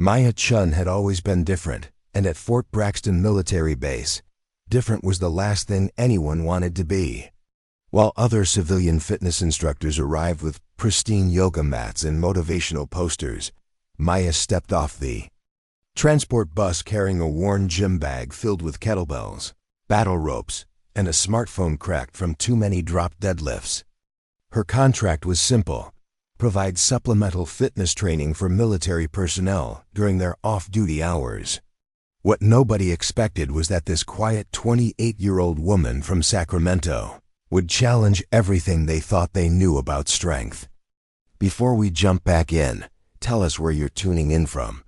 Maya Chen had always been different, and at Fort Braxton Military Base, different was the last thing anyone wanted to be. While other civilian fitness instructors arrived with pristine yoga mats and motivational posters, Maya stepped off the transport bus carrying a worn gym bag filled with kettlebells, battle ropes, and a smartphone cracked from too many dropped deadlifts. Her contract was simple: provide supplemental fitness training for military personnel during their off-duty hours. What nobody expected was that this quiet 28-year-old woman from Sacramento would challenge everything they thought they knew about strength. Before we jump back in, tell us where you're tuning in from.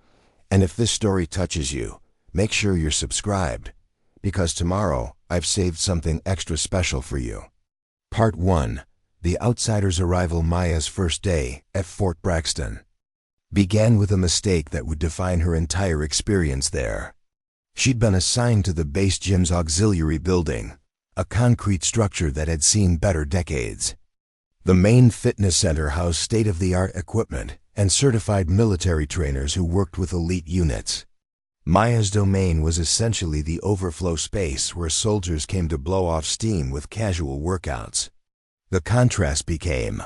And if this story touches you, make sure you're subscribed, because tomorrow I've saved something extra special for you. Part 1. The Outsider's Arrival. Maya's first day at Fort Braxton began with a mistake that would define her entire experience there. She'd been assigned to the base gym's auxiliary building, a concrete structure that had seen better decades. The main fitness center housed state-of-the-art equipment and certified military trainers who worked with elite units. Maya's domain was essentially the overflow space where soldiers came to blow off steam with casual workouts. The contrast became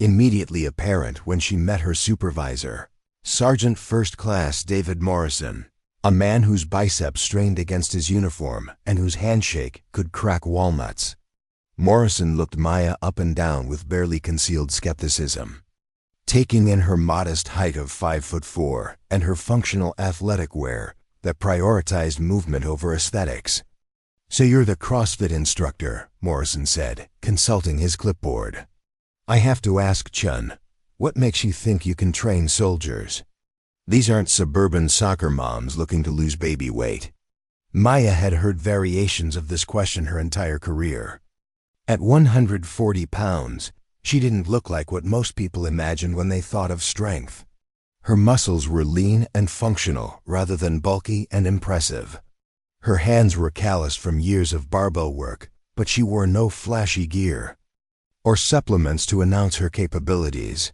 immediately apparent when she met her supervisor, Sergeant First Class David Morrison, a man whose biceps strained against his uniform and whose handshake could crack walnuts. Morrison looked Maya up and down with barely concealed skepticism, taking in her modest height of 5'4" and her functional athletic wear that prioritized movement over aesthetics. "So you're the CrossFit instructor," Morrison said, consulting his clipboard. "I have to ask, Chen, what makes you think you can train soldiers? These aren't suburban soccer moms looking to lose baby weight." Maya had heard variations of this question her entire career. At 140 pounds, she didn't look like what most people imagined when they thought of strength. Her muscles were lean and functional rather than bulky and impressive. Her hands were calloused from years of barbell work, but she wore no flashy gear or supplements to announce her capabilities.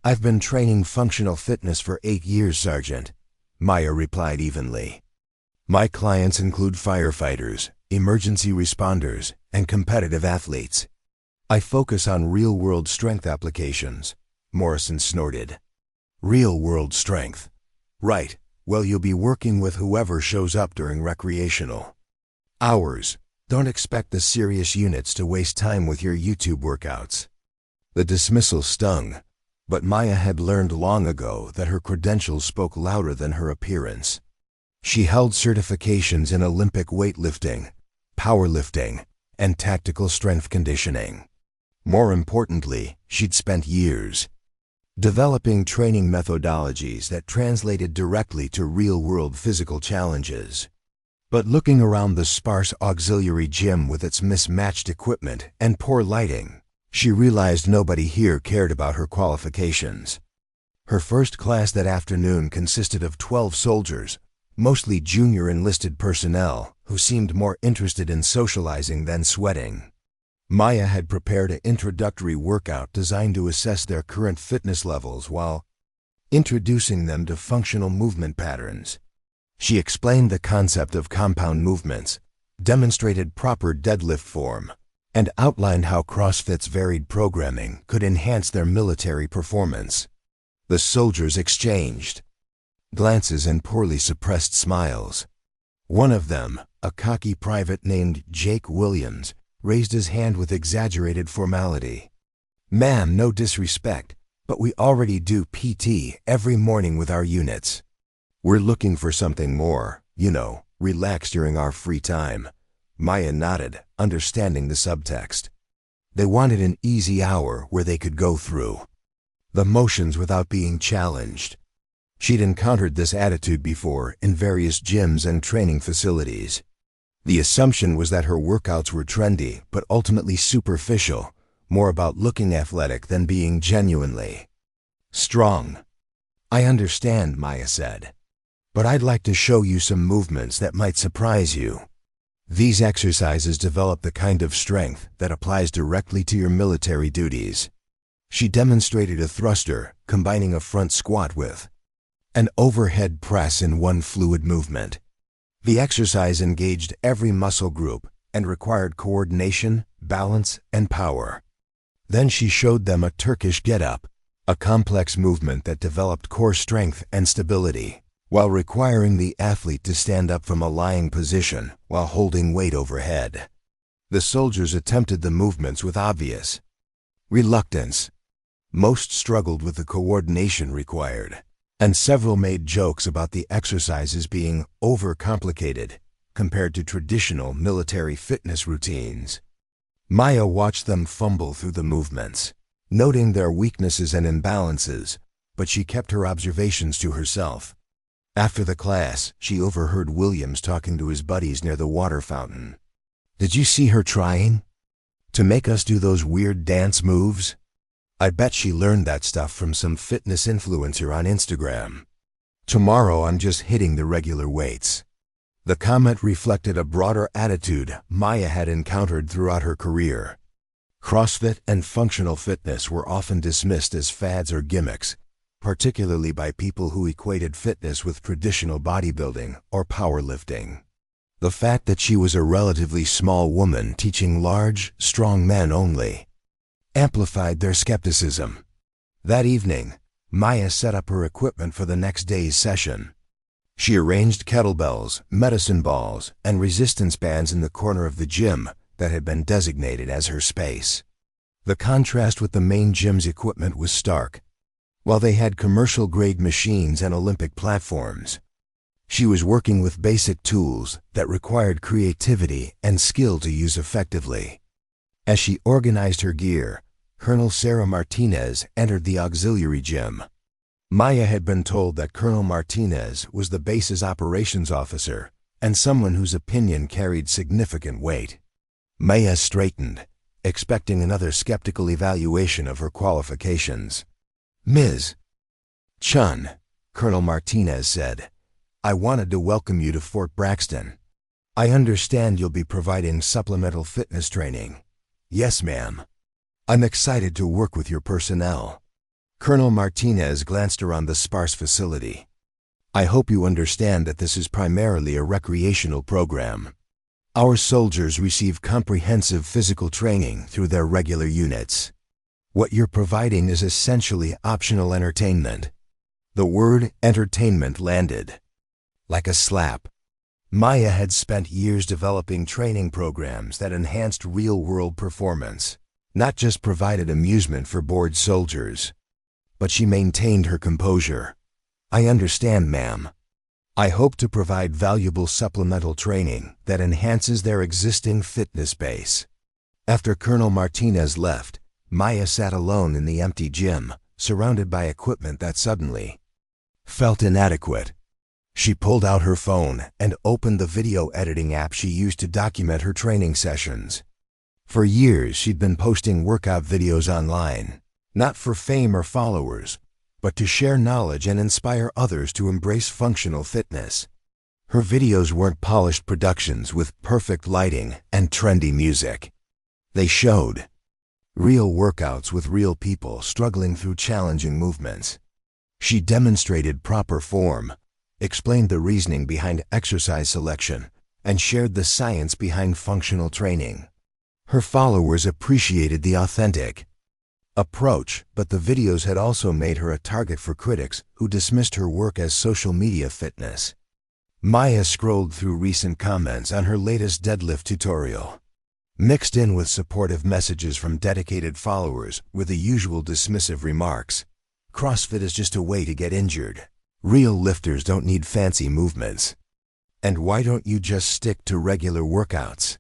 "I've been training functional fitness for 8 years, Sergeant," Maya replied evenly. "My clients include firefighters, emergency responders, and competitive athletes. I focus on real-world strength applications," Morrison snorted. "Real-world strength? Right. Well, you'll be working with whoever shows up during recreational hours. Don't expect the serious units to waste time with your YouTube workouts." The dismissal stung, but Maya had learned long ago that her credentials spoke louder than her appearance. She held certifications in Olympic weightlifting, powerlifting, and tactical strength conditioning. More importantly, she'd spent years developing training methodologies that translated directly to real-world physical challenges. But looking around the sparse auxiliary gym with its mismatched equipment and poor lighting, she realized nobody here cared about her qualifications. Her first class that afternoon consisted of 12 soldiers, mostly junior enlisted personnel, who seemed more interested in socializing than sweating. Maya had prepared an introductory workout designed to assess their current fitness levels while introducing them to functional movement patterns. She explained the concept of compound movements, demonstrated proper deadlift form, and outlined how CrossFit's varied programming could enhance their military performance. The soldiers exchanged glances and poorly suppressed smiles. One of them, a cocky private named Jake Williams, raised his hand with exaggerated formality. "Ma'am, no disrespect, but we already do PT every morning with our units. We're looking for something more, relax during our free time." Maya nodded, understanding the subtext. They wanted an easy hour where they could go through the motions without being challenged. She'd encountered this attitude before in various gyms and training facilities. The assumption was that her workouts were trendy, but ultimately superficial, more about looking athletic than being genuinely strong. "I understand," Maya said, "but I'd like to show you some movements that might surprise you. These exercises develop the kind of strength that applies directly to your military duties." She demonstrated a thruster, combining a front squat with an overhead press in one fluid movement. The exercise engaged every muscle group and required coordination, balance, and power. Then she showed them a Turkish get-up, a complex movement that developed core strength and stability, while requiring the athlete to stand up from a lying position while holding weight overhead. The soldiers attempted the movements with obvious reluctance. Most struggled with the coordination required, and several made jokes about the exercises being overcomplicated compared to traditional military fitness routines. Maya watched them fumble through the movements, noting their weaknesses and imbalances, but she kept her observations to herself. After the class, she overheard Williams talking to his buddies near the water fountain. "Did you see her trying to make us do those weird dance moves? I bet she learned that stuff from some fitness influencer on Instagram. Tomorrow I'm just hitting the regular weights." The comment reflected a broader attitude Maya had encountered throughout her career. CrossFit and functional fitness were often dismissed as fads or gimmicks, particularly by people who equated fitness with traditional bodybuilding or powerlifting. The fact that she was a relatively small woman teaching large, strong men only amplified their skepticism. That evening, Maya set up her equipment for the next day's session. She arranged kettlebells, medicine balls, and resistance bands in the corner of the gym that had been designated as her space. The contrast with the main gym's equipment was stark. While they had commercial-grade machines and Olympic platforms, she was working with basic tools that required creativity and skill to use effectively. As she organized her gear, Colonel Sarah Martinez entered the auxiliary gym. Maya had been told that Colonel Martinez was the base's operations officer and someone whose opinion carried significant weight. Maya straightened, expecting another skeptical evaluation of her qualifications. "Ms. Chen," Colonel Martinez said, "I wanted to welcome you to Fort Braxton. I understand you'll be providing supplemental fitness training." "Yes, ma'am. I'm excited to work with your personnel." Colonel Martinez glanced around the sparse facility. "I hope you understand that this is primarily a recreational program. Our soldiers receive comprehensive physical training through their regular units. What you're providing is essentially optional entertainment." The word entertainment landed like a slap. Maya had spent years developing training programs that enhanced real-world performance, not just provided amusement for bored soldiers. But she maintained her composure. "I understand, ma'am. I hope to provide valuable supplemental training that enhances their existing fitness base." After Colonel Martinez left, Maya sat alone in the empty gym, surrounded by equipment that suddenly felt inadequate. She pulled out her phone and opened the video editing app she used to document her training sessions. For years, she'd been posting workout videos online, not for fame or followers, but to share knowledge and inspire others to embrace functional fitness. Her videos weren't polished productions with perfect lighting and trendy music. They showed real workouts with real people struggling through challenging movements. She demonstrated proper form, explained the reasoning behind exercise selection, and shared the science behind functional training. Her followers appreciated the authentic approach, but the videos had also made her a target for critics who dismissed her work as social media fitness. Maya scrolled through recent comments on her latest deadlift tutorial. Mixed in with supportive messages from dedicated followers were the usual dismissive remarks. "CrossFit is just a way to get injured. Real lifters don't need fancy movements. And why don't you just stick to regular workouts?"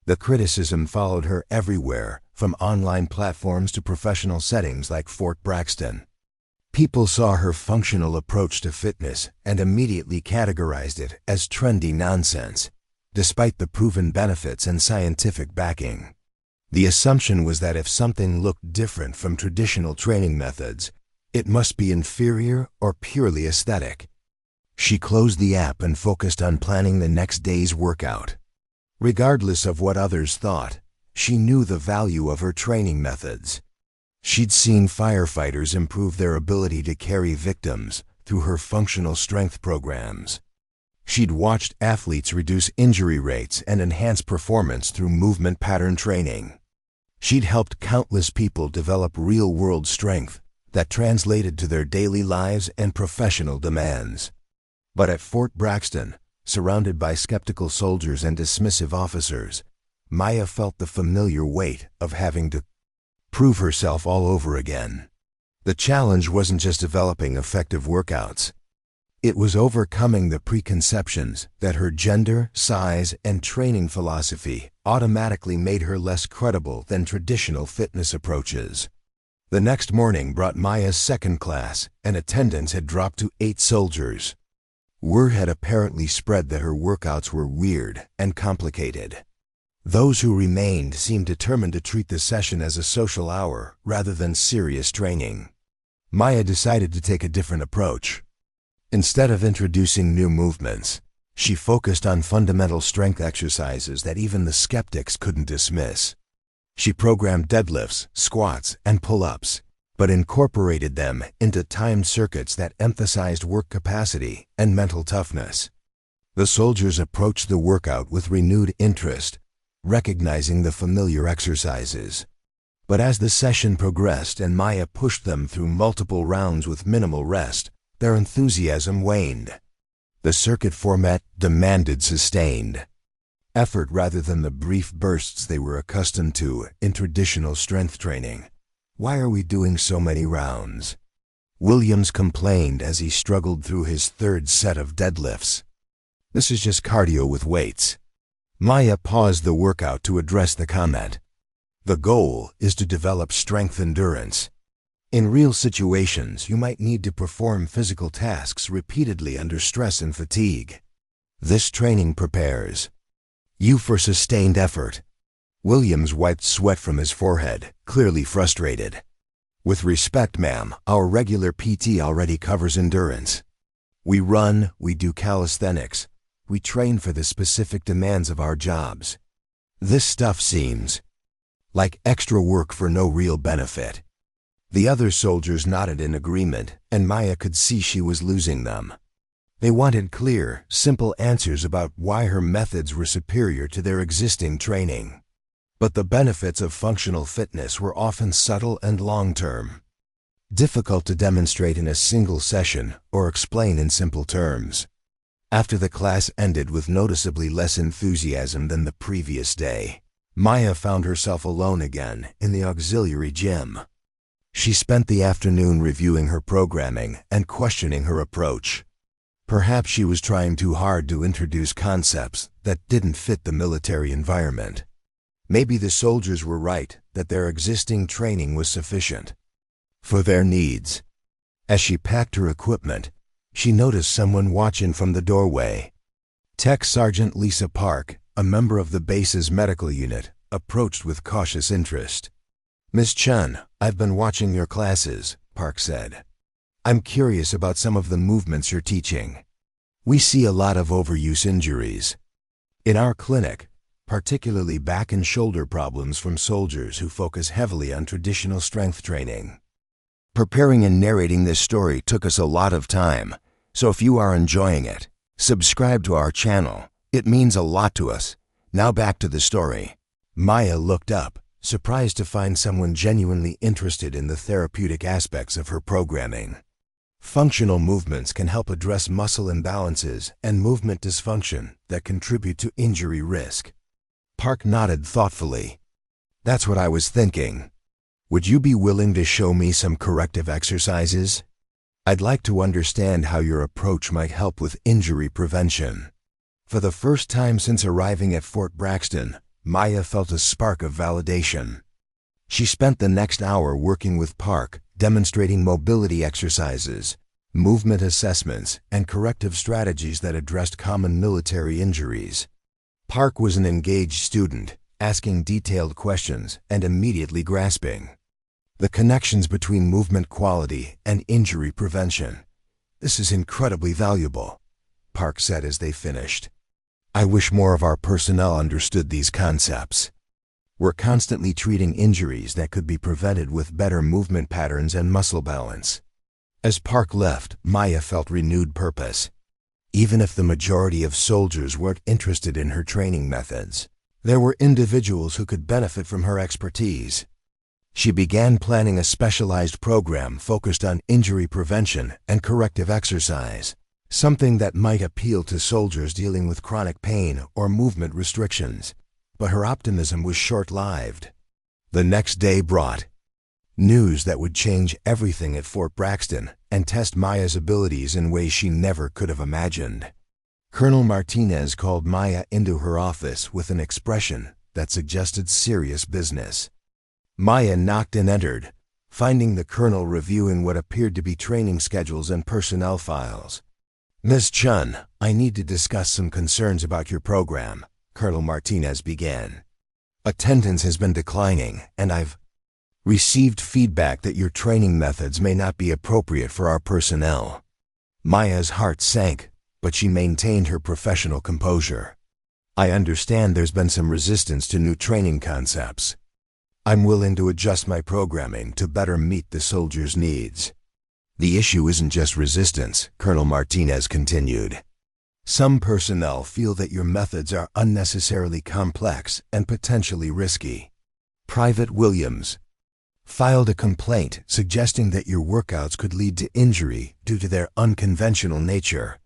The criticism followed her everywhere, from online platforms to professional settings like Fort Braxton. People saw her functional approach to fitness and immediately categorized it as trendy nonsense, despite the proven benefits and scientific backing. The assumption was that if something looked different from traditional training methods, it must be inferior or purely aesthetic. She closed the app and focused on planning the next day's workout. Regardless of what others thought, she knew the value of her training methods. She'd seen firefighters improve their ability to carry victims through her functional strength programs. She'd watched athletes reduce injury rates and enhance performance through movement pattern training. She'd helped countless people develop real-world strength that translated to their daily lives and professional demands. But at Fort Braxton, surrounded by skeptical soldiers and dismissive officers, Maya felt the familiar weight of having to prove herself all over again. The challenge wasn't just developing effective workouts. It was overcoming the preconceptions that her gender, size, and training philosophy automatically made her less credible than traditional fitness approaches. The next morning brought Maya's second class, and attendance had dropped to 8 soldiers. Word had apparently spread that her workouts were weird and complicated. Those who remained seemed determined to treat the session as a social hour rather than serious training. Maya decided to take a different approach. Instead of introducing new movements, she focused on fundamental strength exercises that even the skeptics couldn't dismiss. She programmed deadlifts, squats, and pull-ups, but incorporated them into timed circuits that emphasized work capacity and mental toughness. The soldiers approached the workout with renewed interest, recognizing the familiar exercises. But as the session progressed and Maya pushed them through multiple rounds with minimal rest, their enthusiasm waned. The circuit format demanded sustained effort rather than the brief bursts they were accustomed to in traditional strength training. "Why are we doing so many rounds?" Williams complained as he struggled through his third set of deadlifts. "This is just cardio with weights." Maya paused the workout to address the comment. "The goal is to develop strength endurance. In real situations, you might need to perform physical tasks repeatedly under stress and fatigue. This training prepares you for sustained effort." Williams wiped sweat from his forehead, clearly frustrated. "With respect, ma'am, our regular PT already covers endurance. We run, we do calisthenics, we train for the specific demands of our jobs. This stuff seems like extra work for no real benefit." The other soldiers nodded in agreement, and Maya could see she was losing them. They wanted clear, simple answers about why her methods were superior to their existing training. But the benefits of functional fitness were often subtle and long-term, difficult to demonstrate in a single session or explain in simple terms. After the class ended with noticeably less enthusiasm than the previous day, Maya found herself alone again in the auxiliary gym. She spent the afternoon reviewing her programming and questioning her approach. Perhaps she was trying too hard to introduce concepts that didn't fit the military environment. Maybe the soldiers were right that their existing training was sufficient for their needs. As she packed her equipment, she noticed someone watching from the doorway. Tech Sergeant Lisa Park, a member of the base's medical unit, approached with cautious interest. "Miss Chen, I've been watching your classes," Park said. "I'm curious about some of the movements you're teaching. We see a lot of overuse injuries in our clinic, particularly back and shoulder problems from soldiers who focus heavily on traditional strength training." Preparing and narrating this story took us a lot of time, so if you are enjoying it, subscribe to our channel. It means a lot to us. Now back to the story. Maya looked up, surprised to find someone genuinely interested in the therapeutic aspects of her programming. Functional movements can help address muscle imbalances and movement dysfunction that contribute to injury risk. Park nodded thoughtfully. "That's what I was thinking. Would you be willing to show me some corrective exercises? I'd like to understand how your approach might help with injury prevention." For the first time since arriving at Fort Braxton, Maya felt a spark of validation. She spent the next hour working with Park, demonstrating mobility exercises, movement assessments, and corrective strategies that addressed common military injuries. Park was an engaged student, asking detailed questions and immediately grasping the connections between movement quality and injury prevention. "This is incredibly valuable," Park said as they finished. "I wish more of our personnel understood these concepts. We're constantly treating injuries that could be prevented with better movement patterns and muscle balance." As Park left, Maya felt renewed purpose. Even if the majority of soldiers weren't interested in her training methods, there were individuals who could benefit from her expertise. She began planning a specialized program focused on injury prevention and corrective exercise, something that might appeal to soldiers dealing with chronic pain or movement restrictions. But her optimism was short-lived. The next day brought news that would change everything at Fort Braxton and test Maya's abilities in ways she never could have imagined. Colonel Martinez called Maya into her office with an expression that suggested serious business. Maya knocked and entered, finding the colonel reviewing what appeared to be training schedules and personnel files. "Miss Chen, I need to discuss some concerns about your program," Colonel Martinez began. "Attendance has been declining, and I've received feedback that your training methods may not be appropriate for our personnel." Maya's heart sank, but she maintained her professional composure. "I understand there's been some resistance to new training concepts. I'm willing to adjust my programming to better meet the soldiers' needs." "The issue isn't just resistance," Colonel Martinez continued. "Some personnel feel that your methods are unnecessarily complex and potentially risky." Private Williams filed a complaint suggesting that your workouts could lead to injury due to their unconventional nature.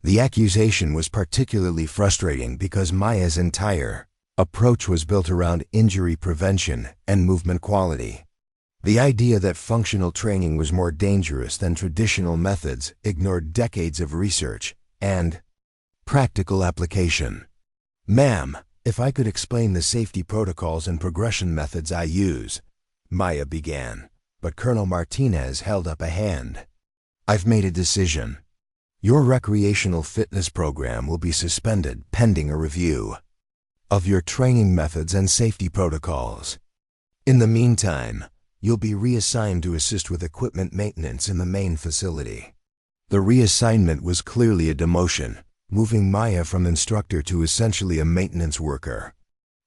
The accusation was particularly frustrating because Maya's entire approach was built around injury prevention and movement quality. The idea that functional training was more dangerous than traditional methods ignored decades of research and practical application. "Ma'am, if I could explain the safety protocols and progression methods I use," Maya began, but Colonel Martinez held up a hand. "I've made a decision. Your recreational fitness program will be suspended pending a review of your training methods and safety protocols. In the meantime, you'll be reassigned to assist with equipment maintenance in the main facility." The reassignment was clearly a demotion, moving Maya from instructor to essentially a maintenance worker.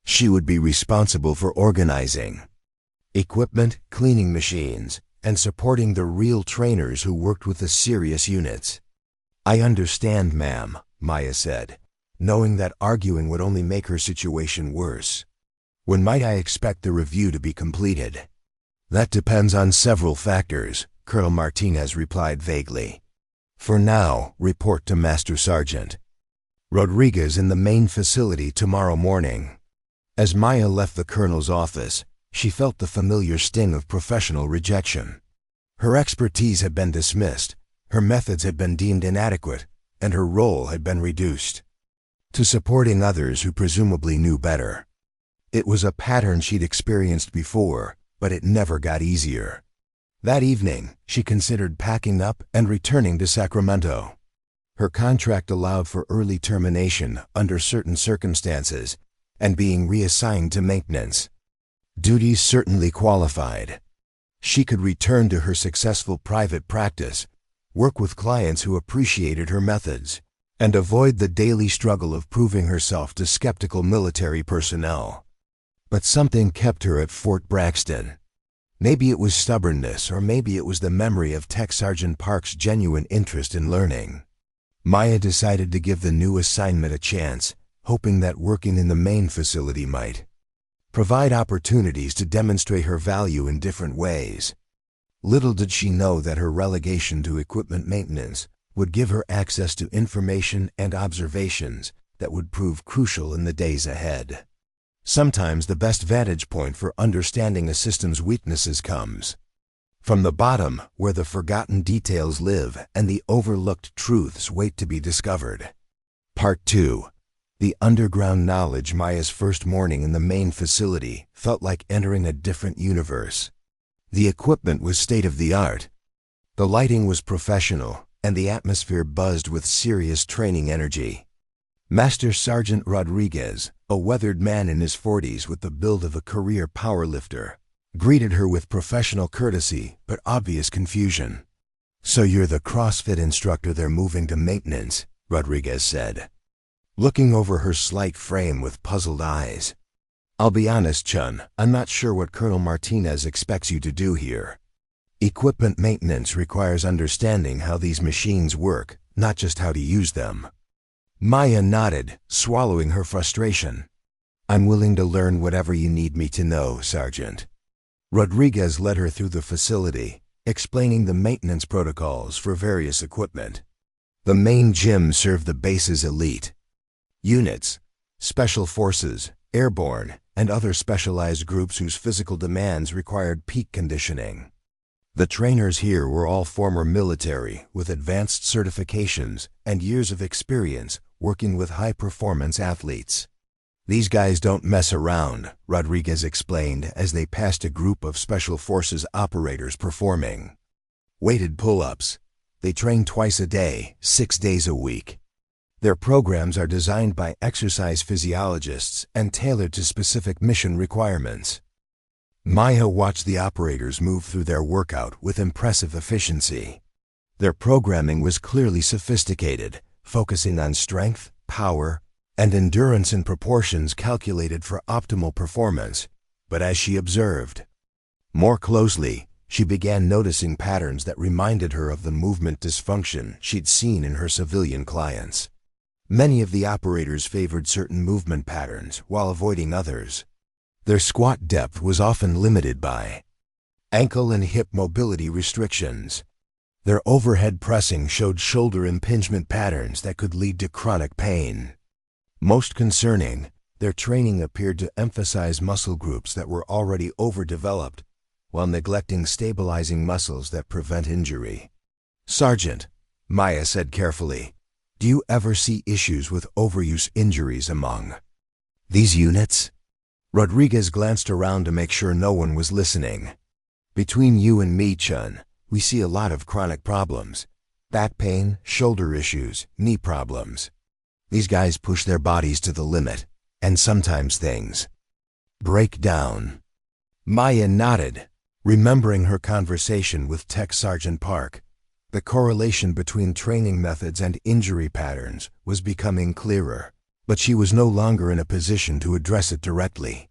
She would be responsible for organizing equipment, cleaning machines, and supporting the real trainers who worked with the serious units. "I understand, ma'am," Maya said, knowing that arguing would only make her situation worse. "When might I expect the review to be completed?" "That depends on several factors," Colonel Martinez replied vaguely. "For now, report to Master Sergeant Rodriguez in the main facility tomorrow morning." As Maya left the colonel's office, she felt the familiar sting of professional rejection. Her expertise had been dismissed, her methods had been deemed inadequate, and her role had been reduced to supporting others who presumably knew better. It was a pattern she'd experienced before, but it never got easier. That evening, she considered packing up and returning to Sacramento. Her contract allowed for early termination under certain circumstances and being reassigned to maintenance. Duties certainly qualified. She could return to her successful private practice, work with clients who appreciated her methods, and avoid the daily struggle of proving herself to skeptical military personnel. But something kept her at Fort Braxton. Maybe it was stubbornness, or maybe it was the memory of Tech Sergeant Park's genuine interest in learning. Maya decided to give the new assignment a chance, hoping that working in the main facility might provide opportunities to demonstrate her value in different ways. Little did she know that her relegation to equipment maintenance would give her access to information and observations that would prove crucial in the days ahead. Sometimes the best vantage point for understanding a system's weaknesses comes from the bottom, where the forgotten details live and the overlooked truths wait to be discovered. Part 2. The underground knowledge. Maya's first morning in the main facility felt like entering a different universe. The equipment was state-of-the-art. The lighting was professional, and the atmosphere buzzed with serious training energy. Master Sergeant Rodriguez, a weathered man in his 40s with the build of a career powerlifter, greeted her with professional courtesy but obvious confusion. "So you're the CrossFit instructor they're moving to maintenance," Rodriguez said, looking over her slight frame with puzzled eyes. "I'll be honest, Chen, I'm not sure what Colonel Martinez expects you to do here." Equipment maintenance requires understanding how these machines work, not just how to use them. Maya nodded, swallowing her frustration. I'm willing to learn whatever you need me to know, Sergeant. Rodriguez led her through the facility, explaining the maintenance protocols for various equipment. The main gym served the base's elite units, special forces, airborne, and other specialized groups whose physical demands required peak conditioning. The trainers here were all former military with advanced certifications and years of experience working with high-performance athletes. These guys don't mess around, Rodriguez explained as they passed a group of Special Forces operators performing weighted pull-ups. They train twice a day, 6 days a week. Their programs are designed by exercise physiologists and tailored to specific mission requirements. Maya watched the operators move through their workout with impressive efficiency. Their programming was clearly sophisticated, focusing on strength, power, and endurance in proportions calculated for optimal performance. But as she observed more closely, she began noticing patterns that reminded her of the movement dysfunction she'd seen in her civilian clients. Many of the operators favored certain movement patterns while avoiding others. Their squat depth was often limited by ankle and hip mobility restrictions. Their overhead pressing showed shoulder impingement patterns that could lead to chronic pain. Most concerning, their training appeared to emphasize muscle groups that were already overdeveloped, while neglecting stabilizing muscles that prevent injury. Sergeant, Maya said carefully, do you ever see issues with overuse injuries among these units? Rodriguez glanced around to make sure no one was listening. Between you and me, Chen, we see a lot of chronic problems. Back pain, shoulder issues, knee problems. These guys push their bodies to the limit, and sometimes things break down. Maya nodded, remembering her conversation with Tech Sergeant Park. The correlation between training methods and injury patterns was becoming clearer, but she was no longer in a position to address it directly.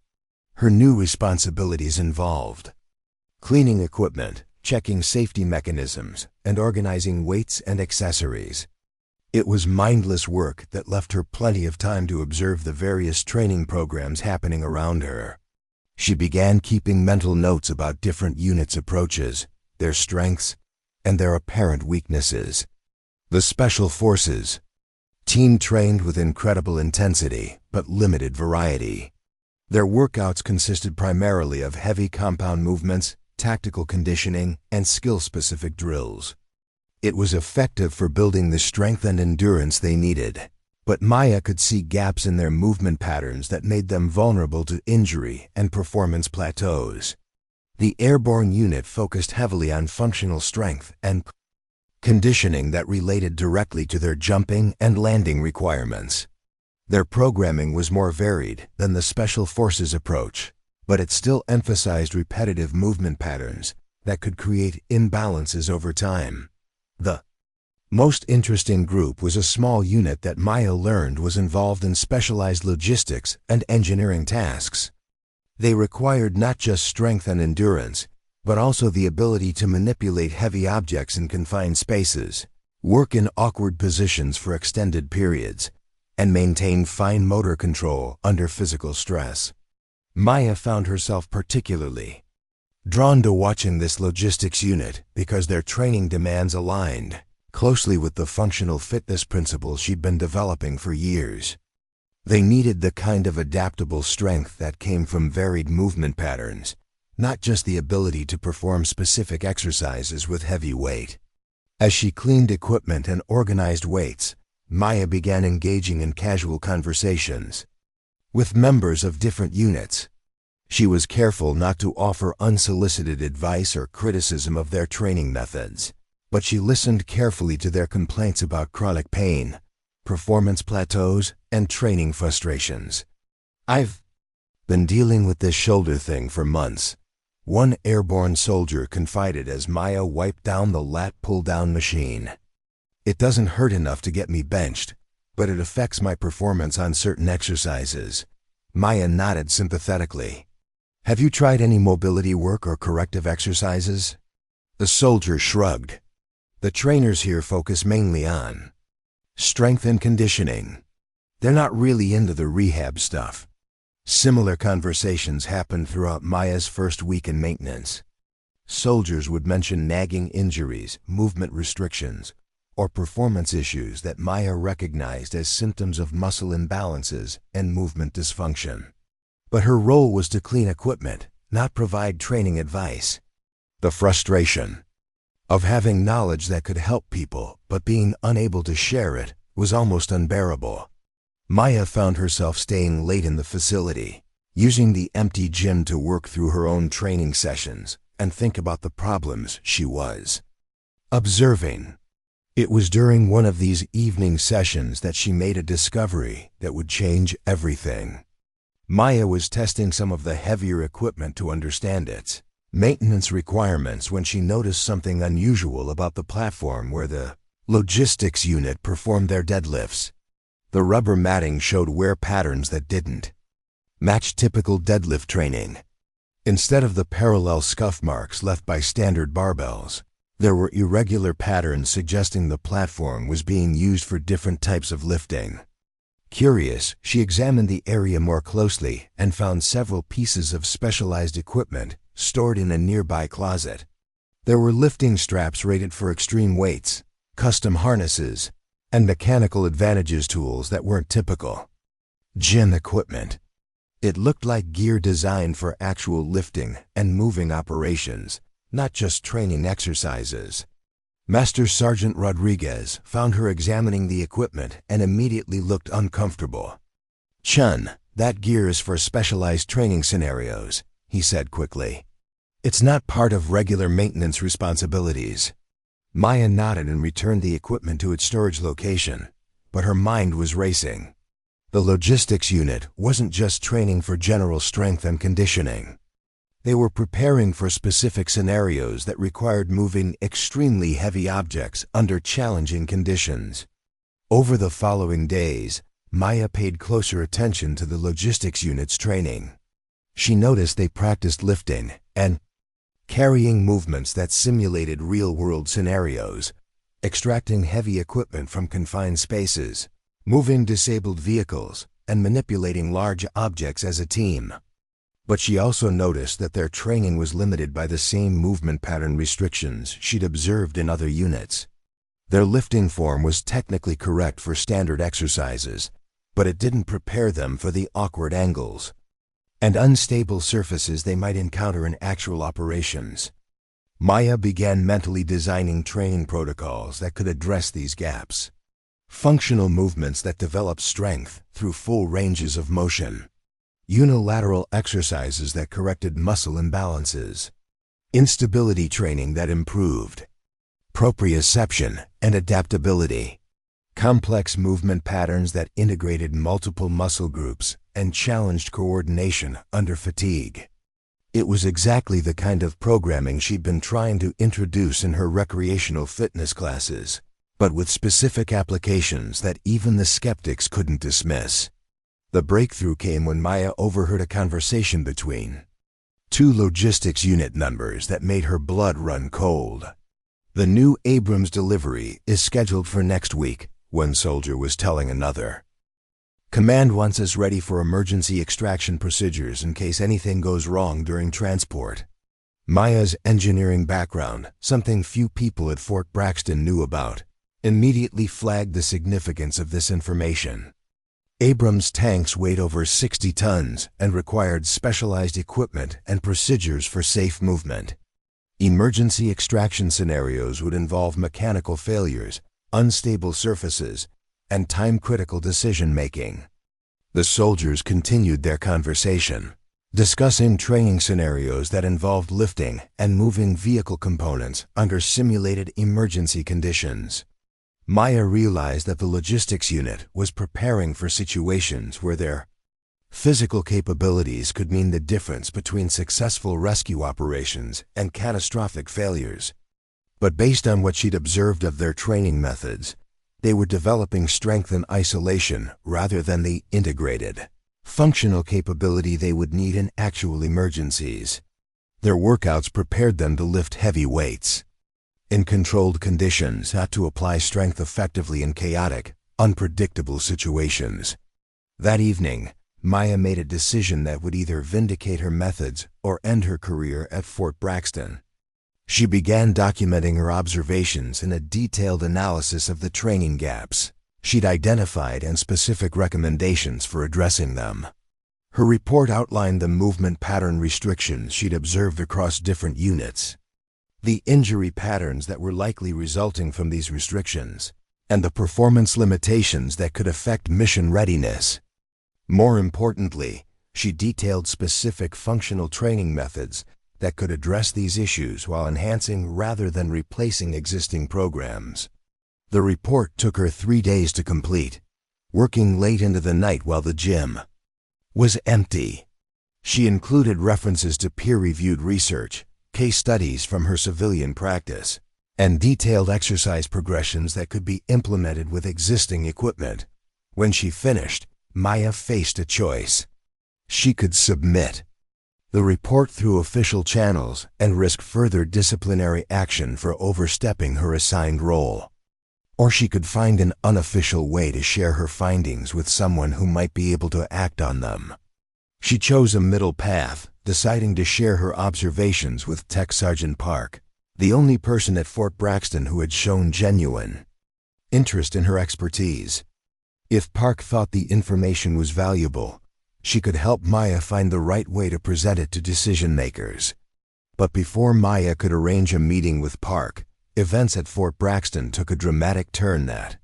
Her new responsibilities involved cleaning equipment, checking safety mechanisms, and organizing weights and accessories. It was mindless work that left her plenty of time to observe the various training programs happening around her. She began keeping mental notes about different units' approaches, their strengths, and their apparent weaknesses. The Special Forces team trained with incredible intensity but limited variety. Their workouts consisted primarily of heavy compound movements, tactical conditioning, and skill-specific drills. It was effective for building the strength and endurance they needed, but Maya could see gaps in their movement patterns that made them vulnerable to injury and performance plateaus. The airborne unit focused heavily on functional strength and conditioning that related directly to their jumping and landing requirements. Their programming was more varied than the Special Forces approach, but it still emphasized repetitive movement patterns that could create imbalances over time. The most interesting group was a small unit that Maya learned was involved in specialized logistics and engineering tasks. They required not just strength and endurance, but also the ability to manipulate heavy objects in confined spaces, work in awkward positions for extended periods, and maintain fine motor control under physical stress. Maya found herself particularly drawn to watching this logistics unit because their training demands aligned closely with the functional fitness principles she'd been developing for years. They needed the kind of adaptable strength that came from varied movement patterns, not just the ability to perform specific exercises with heavy weight. As she cleaned equipment and organized weights, Maya began engaging in casual conversations with members of different units. She was careful not to offer unsolicited advice or criticism of their training methods, but she listened carefully to their complaints about chronic pain, performance plateaus, and training frustrations. I've been dealing with this shoulder thing for months, one airborne soldier confided as Maya wiped down the lat pull-down machine. It doesn't hurt enough to get me benched, but it affects my performance on certain exercises. Maya nodded sympathetically. Have you tried any mobility work or corrective exercises? The soldier shrugged. The trainers here focus mainly on strength and conditioning. They're not really into the rehab stuff. Similar conversations happened throughout Maya's first week in maintenance. Soldiers would mention nagging injuries, movement restrictions, or performance issues that Maya recognized as symptoms of muscle imbalances and movement dysfunction. But her role was to clean equipment, not provide training advice. The frustration of having knowledge that could help people but being unable to share it was almost unbearable. Maya found herself staying late in the facility, using the empty gym to work through her own training sessions and think about the problems she was observing. It was during one of these evening sessions that she made a discovery that would change everything. Maya was testing some of the heavier equipment to understand its maintenance requirements when she noticed something unusual about the platform where the logistics unit performed their deadlifts. The rubber matting showed wear patterns that didn't match typical deadlift training. Instead of the parallel scuff marks left by standard barbells, there were irregular patterns suggesting the platform was being used for different types of lifting. Curious, she examined the area more closely and found several pieces of specialized equipment stored in a nearby closet. There were lifting straps rated for extreme weights, custom harnesses, and mechanical advantages tools that weren't typical gym equipment. It looked like gear designed for actual lifting and moving operations, not just training exercises. Master Sergeant Rodriguez found her examining the equipment and immediately looked uncomfortable. "Chen, that gear is for specialized training scenarios," he said quickly. "It's not part of regular maintenance responsibilities." Maya nodded and returned the equipment to its storage location, but her mind was racing. The logistics unit wasn't just training for general strength and conditioning. They were preparing for specific scenarios that required moving extremely heavy objects under challenging conditions. Over the following days, Maya paid closer attention to the logistics unit's training. She noticed they practiced lifting and carrying movements that simulated real-world scenarios, extracting heavy equipment from confined spaces, moving disabled vehicles, and manipulating large objects as a team. But she also noticed that their training was limited by the same movement pattern restrictions she'd observed in other units. Their lifting form was technically correct for standard exercises, but it didn't prepare them for the awkward angles and unstable surfaces they might encounter in actual operations. Maya began mentally designing training protocols that could address these gaps. Functional movements that developed strength through full ranges of motion. Unilateral exercises that corrected muscle imbalances. Instability training that improved proprioception and adaptability. Complex movement patterns that integrated multiple muscle groups and challenged coordination under fatigue. It was exactly the kind of programming she'd been trying to introduce in her recreational fitness classes, but with specific applications that even the skeptics couldn't dismiss. The breakthrough came when Maya overheard a conversation between two logistics unit numbers that made her blood run cold. "The new Abrams delivery is scheduled for next week," one soldier was telling another. "Command wants us ready for emergency extraction procedures in case anything goes wrong during transport." Maya's engineering background, something few people at Fort Braxton knew about, immediately flagged the significance of this information. Abrams tanks weighed over 60 tons and required specialized equipment and procedures for safe movement. Emergency extraction scenarios would involve mechanical failures, unstable surfaces, and time-critical decision-making. The soldiers continued their conversation, discussing training scenarios that involved lifting and moving vehicle components under simulated emergency conditions. Maya realized that the logistics unit was preparing for situations where their physical capabilities could mean the difference between successful rescue operations and catastrophic failures. But based on what she'd observed of their training methods, they were developing strength in isolation rather than the integrated, functional capability they would need in actual emergencies. Their workouts prepared them to lift heavy weights, in controlled conditions how to apply strength effectively in chaotic, unpredictable situations. That evening, Maya made a decision that would either vindicate her methods or end her career at Fort Braxton. She began documenting her observations in a detailed analysis of the training gaps she'd identified and specific recommendations for addressing them. Her report outlined the movement pattern restrictions she'd observed across different units, the injury patterns that were likely resulting from these restrictions, and the performance limitations that could affect mission readiness. More importantly, she detailed specific functional training methods that could address these issues while enhancing rather than replacing existing programs. The report took her 3 days to complete, working late into the night while the gym was empty. She included references to peer-reviewed research, case studies from her civilian practice, and detailed exercise progressions that could be implemented with existing equipment. When she finished, Maya faced a choice. She could submit the report through official channels and risk further disciplinary action for overstepping her assigned role. Or she could find an unofficial way to share her findings with someone who might be able to act on them. She chose a middle path, deciding to share her observations with Tech Sergeant Park, the only person at Fort Braxton who had shown genuine interest in her expertise. If Park thought the information was valuable, she could help Maya find the right way to present it to decision-makers. But before Maya could arrange a meeting with Park, events at Fort Braxton took a dramatic turn that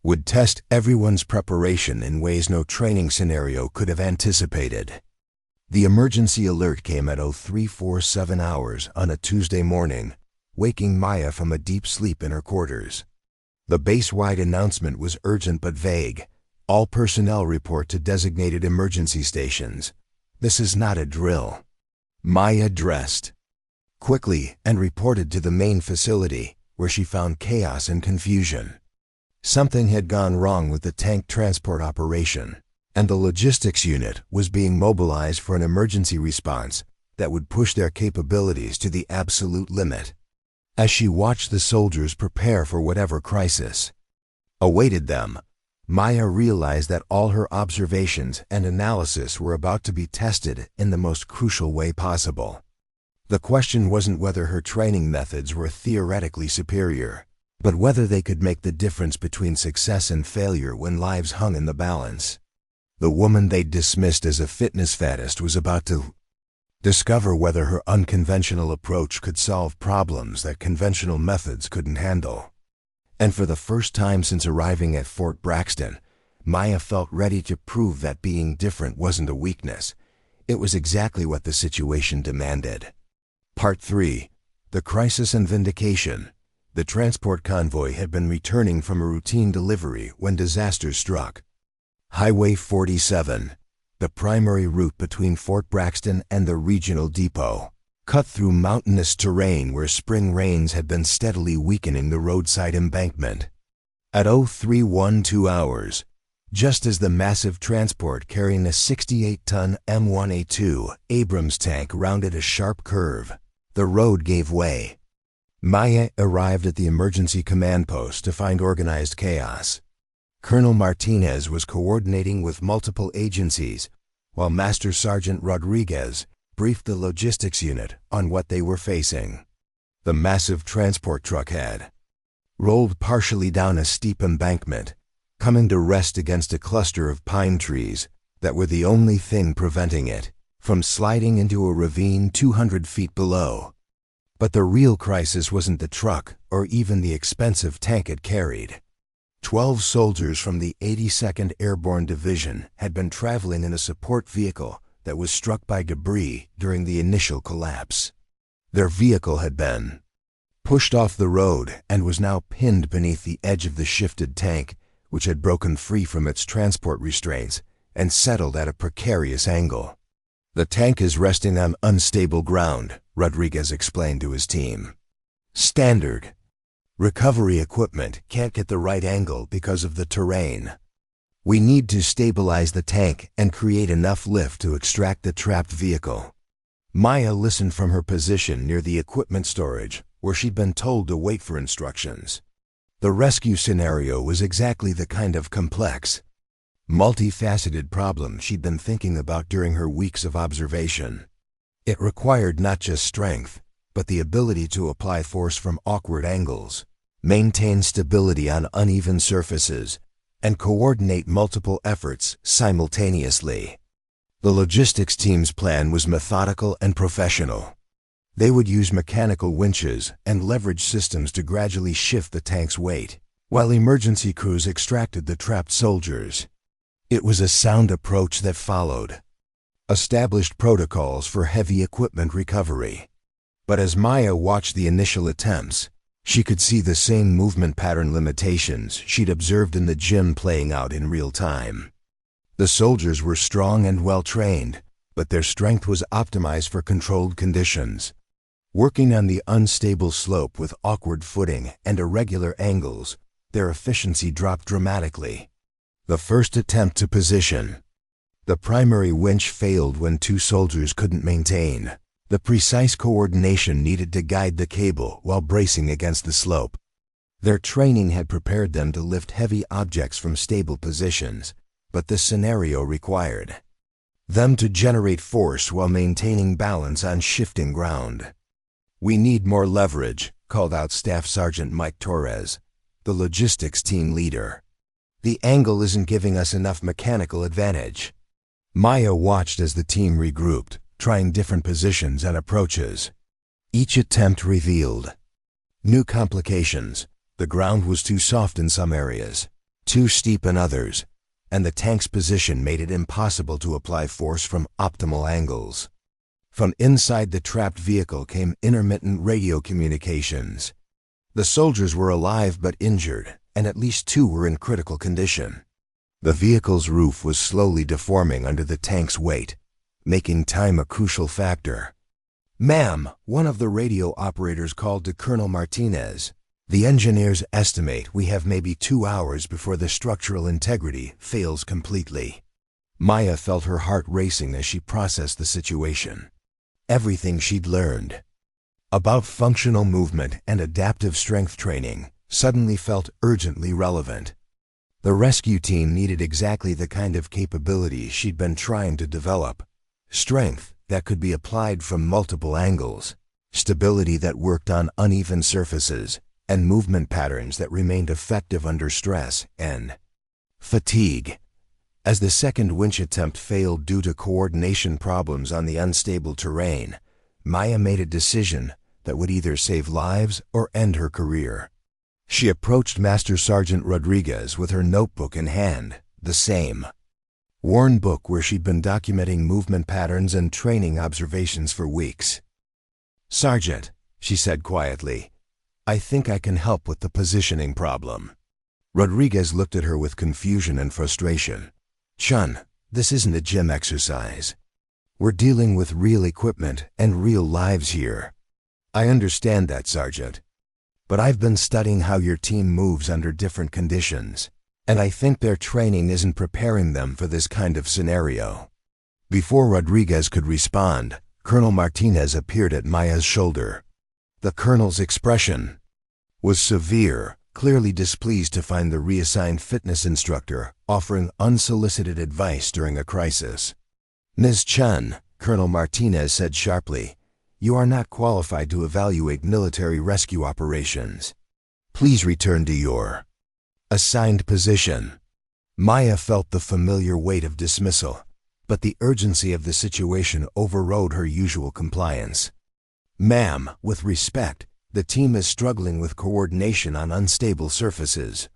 would test everyone's preparation in ways no training scenario could have anticipated. The emergency alert came at 0347 hours on a Tuesday morning, waking Maya from a deep sleep in her quarters. The base-wide announcement was urgent but vague. All personnel report to designated emergency stations. This is not a drill. Maya dressed quickly and reported to the main facility, where she found chaos and confusion. Something had gone wrong with the tank transport operation, and the logistics unit was being mobilized for an emergency response that would push their capabilities to the absolute limit. As she watched the soldiers prepare for whatever crisis awaited them, Maya realized that all her observations and analysis were about to be tested in the most crucial way possible. The question wasn't whether her training methods were theoretically superior, but whether they could make the difference between success and failure when lives hung in the balance. The woman they'd dismissed as a fitness faddist was about to discover whether her unconventional approach could solve problems that conventional methods couldn't handle. And for the first time since arriving at Fort Braxton, Maya felt ready to prove that being different wasn't a weakness. It was exactly what the situation demanded. Part 3. The Crisis and Vindication. The transport convoy had been returning from a routine delivery when disaster struck. Highway 47, the primary route between Fort Braxton and the regional depot, cut through mountainous terrain where spring rains had been steadily weakening the roadside embankment. At 0312 hours, just as the massive transport carrying a 68-ton M1A2 Abrams tank rounded a sharp curve, the road gave way. Maya arrived at the emergency command post to find organized chaos. Colonel Martinez was coordinating with multiple agencies, while Master Sergeant Rodriguez briefed the logistics unit on what they were facing. The massive transport truck had rolled partially down a steep embankment, coming to rest against a cluster of pine trees that were the only thing preventing it from sliding into a ravine 200 feet below. But the real crisis wasn't the truck or even the expensive tank it carried. 12 soldiers from the 82nd Airborne Division had been traveling in a support vehicle that was struck by debris during the initial collapse. Their vehicle had been pushed off the road and was now pinned beneath the edge of the shifted tank, which had broken free from its transport restraints and settled at a precarious angle. "The tank is resting on unstable ground," Rodriguez explained to his team. "Standard recovery equipment can't get the right angle because of the terrain. We need to stabilize the tank and create enough lift to extract the trapped vehicle." Maya listened from her position near the equipment storage, where she'd been told to wait for instructions. The rescue scenario was exactly the kind of complex, multifaceted problem she'd been thinking about during her weeks of observation. It required not just strength, but the ability to apply force from awkward angles, maintain stability on uneven surfaces, and coordinate multiple efforts simultaneously. The logistics team's plan was methodical and professional. They would use mechanical winches and leverage systems to gradually shift the tank's weight, while emergency crews extracted the trapped soldiers. It was a sound approach that followed established protocols for heavy equipment recovery. But as Maya watched the initial attempts, she could see the same movement pattern limitations she'd observed in the gym playing out in real time. The soldiers were strong and well-trained, but their strength was optimized for controlled conditions. Working on the unstable slope with awkward footing and irregular angles, their efficiency dropped dramatically. The first attempt to position the primary winch failed when two soldiers couldn't maintain the precise coordination needed to guide the cable while bracing against the slope. Their training had prepared them to lift heavy objects from stable positions, but this scenario required them to generate force while maintaining balance on shifting ground. "We need more leverage," called out Staff Sergeant Mike Torres, the logistics team leader. "The angle isn't giving us enough mechanical advantage." Maya watched as the team regrouped, trying different positions and approaches. Each attempt revealed new complications. The ground was too soft in some areas, too steep in others, and the tank's position made it impossible to apply force from optimal angles. From inside the trapped vehicle came intermittent radio communications. The soldiers were alive but injured, and at least two were in critical condition. The vehicle's roof was slowly deforming under the tank's weight, making time a crucial factor. "Ma'am," one of the radio operators called to Colonel Martinez, "the engineers estimate we have maybe 2 hours before the structural integrity fails completely." Maya felt her heart racing as she processed the situation. Everything she'd learned about functional movement and adaptive strength training suddenly felt urgently relevant. The rescue team needed exactly the kind of capabilities she'd been trying to develop. Strength that could be applied from multiple angles, stability that worked on uneven surfaces, and movement patterns that remained effective under stress and fatigue. As the second winch attempt failed due to coordination problems on the unstable terrain, Maya made a decision that would either save lives or end her career. She approached Master Sergeant Rodriguez with her notebook in hand, the same worn book where she'd been documenting movement patterns and training observations for weeks. "Sergeant," she said quietly, "I think I can help with the positioning problem." Rodriguez looked at her with confusion and frustration. "Chen, this isn't a gym exercise. We're dealing with real equipment and real lives here." "I understand that, Sergeant. But I've been studying how your team moves under different conditions, and I think their training isn't preparing them for this kind of scenario." Before Rodriguez could respond, Colonel Martinez appeared at Maya's shoulder. The colonel's expression was severe, clearly displeased to find the reassigned fitness instructor offering unsolicited advice during a crisis. "Ms. Chen," Colonel Martinez said sharply, "you are not qualified to evaluate military rescue operations. Please return to your assigned position." Maya felt the familiar weight of dismissal, but the urgency of the situation overrode her usual compliance. "Ma'am, with respect, the team is struggling with coordination on unstable surfaces.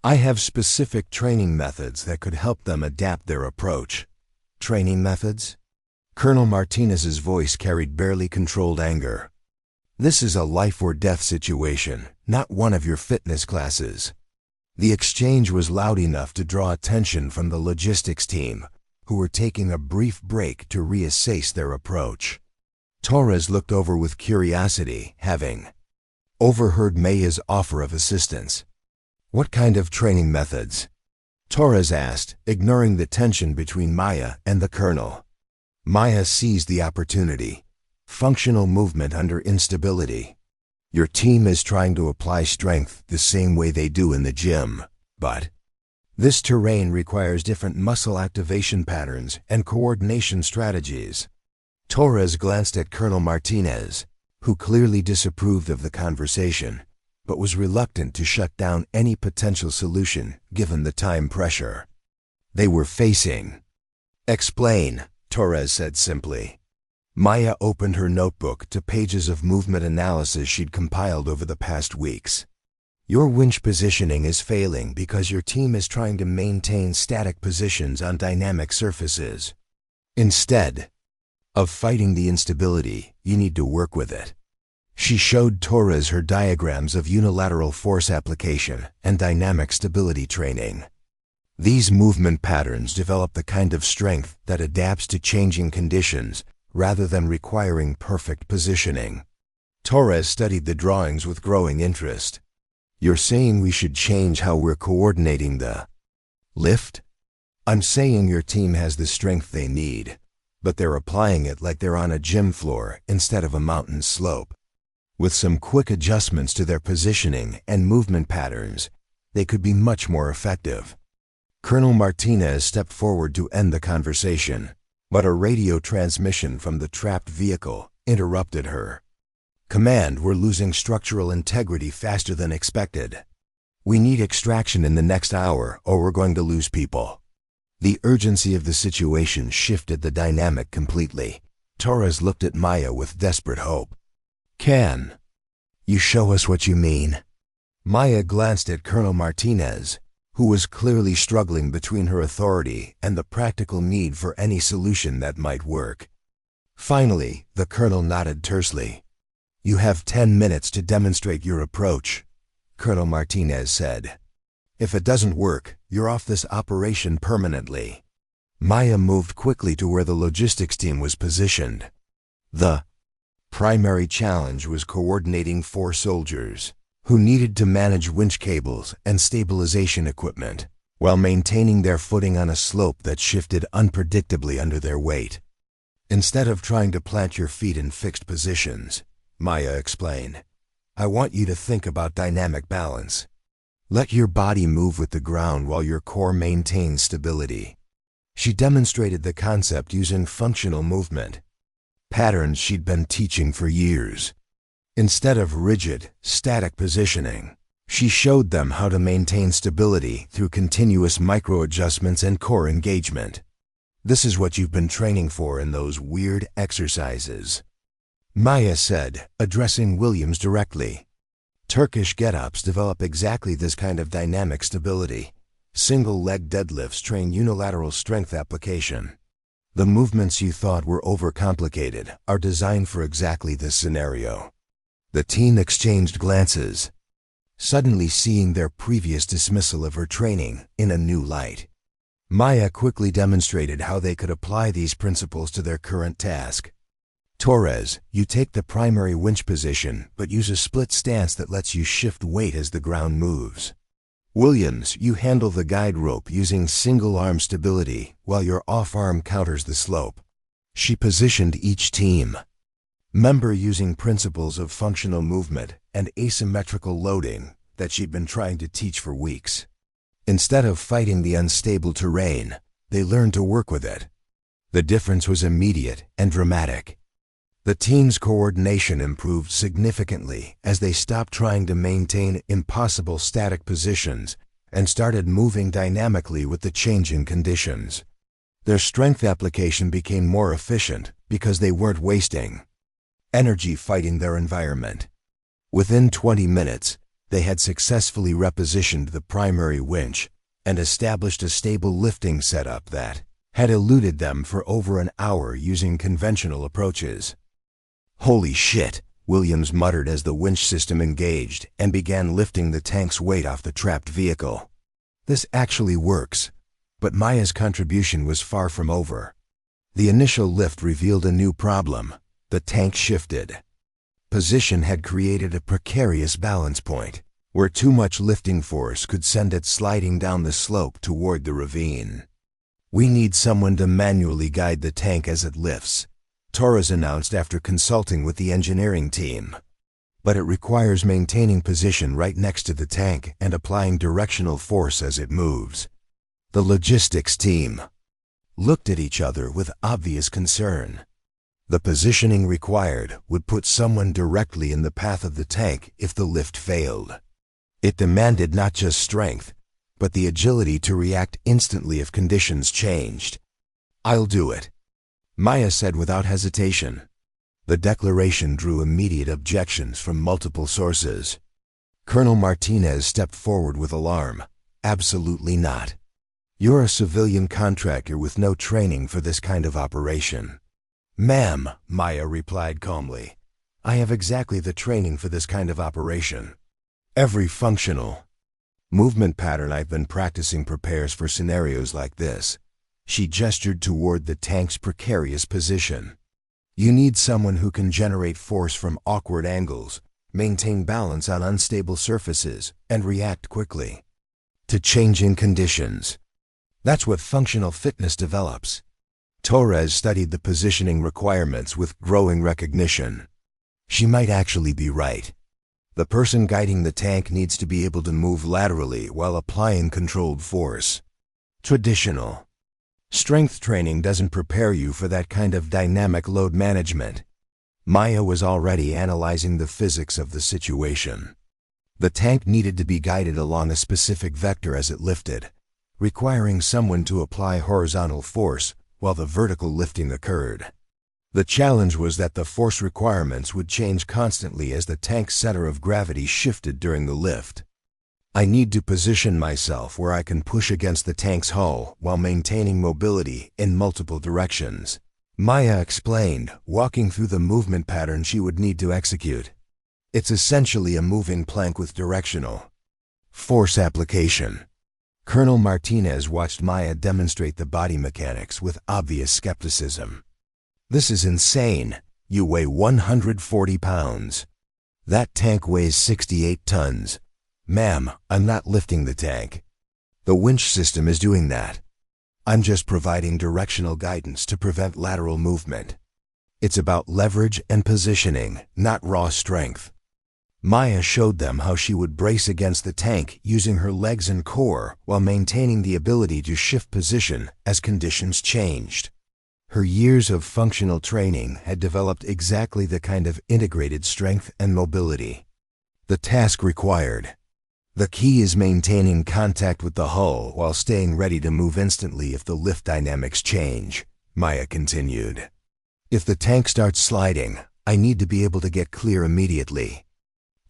I have specific training methods that could help them adapt their approach." "Training methods?" Colonel Martinez's voice carried barely controlled anger. "This is a life-or-death situation, not one of your fitness classes." The exchange was loud enough to draw attention from the logistics team, who were taking a brief break to reassess their approach. Torres looked over with curiosity, having overheard Maya's offer of assistance. "What kind of training methods?" Torres asked, ignoring the tension between Maya and the colonel. Maya seized the opportunity. Functional movement under instability. Your team is trying to apply strength the same way they do in the gym, but this terrain requires different muscle activation patterns and coordination strategies. Torres glanced at Colonel Martinez, who clearly disapproved of the conversation, but was reluctant to shut down any potential solution given the time pressure they were facing. "Explain," Torres said simply. Maya opened her notebook to pages of movement analysis she'd compiled over the past weeks. "Your winch positioning is failing because your team is trying to maintain static positions on dynamic surfaces. Instead of fighting the instability, you need to work with it." She showed Torres her diagrams of unilateral force application and dynamic stability training. These movement patterns develop the kind of strength that adapts to changing conditions rather than requiring perfect positioning. Torres studied the drawings with growing interest. "You're saying we should change how we're coordinating the lift?" "I'm saying your team has the strength they need, but they're applying it like they're on a gym floor instead of a mountain slope. With some quick adjustments to their positioning and movement patterns, they could be much more effective." Colonel Martinez stepped forward to end the conversation, but a radio transmission from the trapped vehicle interrupted her. "Command, we're losing structural integrity faster than expected. We need extraction in the next hour or we're going to lose people." The urgency of the situation shifted the dynamic completely. Torres looked at Maya with desperate hope. "Can you show us what you mean?" Maya glanced at Colonel Martinez, who was clearly struggling between her authority and the practical need for any solution that might work. Finally, the colonel nodded tersely. "You have 10 minutes to demonstrate your approach," Colonel Martinez said. "If it doesn't work, you're off this operation permanently." Maya moved quickly to where the logistics team was positioned. The primary challenge was coordinating 4 soldiers, who needed to manage winch cables and stabilization equipment, while maintaining their footing on a slope that shifted unpredictably under their weight. "Instead of trying to plant your feet in fixed positions," Maya explained, "I want you to think about dynamic balance. Let your body move with the ground while your core maintains stability." She demonstrated the concept using functional movement, patterns she'd been teaching for years. Instead of rigid, static positioning, she showed them how to maintain stability through continuous micro-adjustments and core engagement. "This is what you've been training for in those weird exercises," Maya said, addressing Williams directly. "Turkish get-ups develop exactly this kind of dynamic stability. Single-leg deadlifts train unilateral strength application. The movements you thought were overcomplicated are designed for exactly this scenario." The team exchanged glances, suddenly seeing their previous dismissal of her training in a new light. Maya quickly demonstrated how they could apply these principles to their current task. "Torres, you take the primary winch position, but use a split stance that lets you shift weight as the ground moves. Williams, you handle the guide rope using single-arm stability while your off-arm counters the slope." She positioned each team member using principles of functional movement and asymmetrical loading that she'd been trying to teach for weeks. Instead of fighting the unstable terrain, they learned to work with it. The difference was immediate and dramatic. The team's coordination improved significantly as they stopped trying to maintain impossible static positions and started moving dynamically with the changing conditions. Their strength application became more efficient because they weren't wasting energy fighting their environment. Within 20 minutes, they had successfully repositioned the primary winch and established a stable lifting setup that had eluded them for over an hour using conventional approaches. "Holy shit," Williams muttered as the winch system engaged and began lifting the tank's weight off the trapped vehicle. "This actually works." But Maya's contribution was far from over. The initial lift revealed a new problem. The tank shifted. Position had created a precarious balance point, where too much lifting force could send it sliding down the slope toward the ravine. "We need someone to manually guide the tank as it lifts," Torres announced after consulting with the engineering team. but it requires maintaining position right next to the tank and applying directional force as it moves. The logistics team looked at each other with obvious concern. The positioning required would put someone directly in the path of the tank if the lift failed. It demanded not just strength, but the agility to react instantly if conditions changed. "I'll do it," Maya said without hesitation. The declaration drew immediate objections from multiple sources. Colonel Martinez stepped forward with alarm. "Absolutely not. You're a civilian contractor with no training for this kind of operation." "Ma'am," Maya replied calmly, "I have exactly the training for this kind of operation. Every functional movement pattern I've been practicing prepares for scenarios like this." She gestured toward the tank's precarious position. "You need someone who can generate force from awkward angles, maintain balance on unstable surfaces, and react quickly to changing conditions. That's what functional fitness develops." Torres studied the positioning requirements with growing recognition. She might actually be right. The person guiding the tank needs to be able to move laterally while applying controlled force. Traditional strength training doesn't prepare you for that kind of dynamic load management. Maya was already analyzing the physics of the situation. The tank needed to be guided along a specific vector as it lifted, requiring someone to apply horizontal force while the vertical lifting occurred. The challenge was that the force requirements would change constantly as the tank's center of gravity shifted during the lift. "I need to position myself where I can push against the tank's hull while maintaining mobility in multiple directions," Maya explained, walking through the movement pattern she would need to execute. "It's essentially a moving plank with directional force application." Colonel Martinez watched Maya demonstrate the body mechanics with obvious skepticism. "This is insane. You weigh 140 pounds. That tank weighs 68 tons. Ma'am, I'm not lifting the tank. The winch system is doing that. I'm just providing directional guidance to prevent lateral movement. It's about leverage and positioning, not raw strength." Maya showed them how she would brace against the tank using her legs and core while maintaining the ability to shift position as conditions changed. Her years of functional training had developed exactly the kind of integrated strength and mobility the task required. "The key is maintaining contact with the hull while staying ready to move instantly if the lift dynamics change," Maya continued. "If the tank starts sliding, I need to be able to get clear immediately.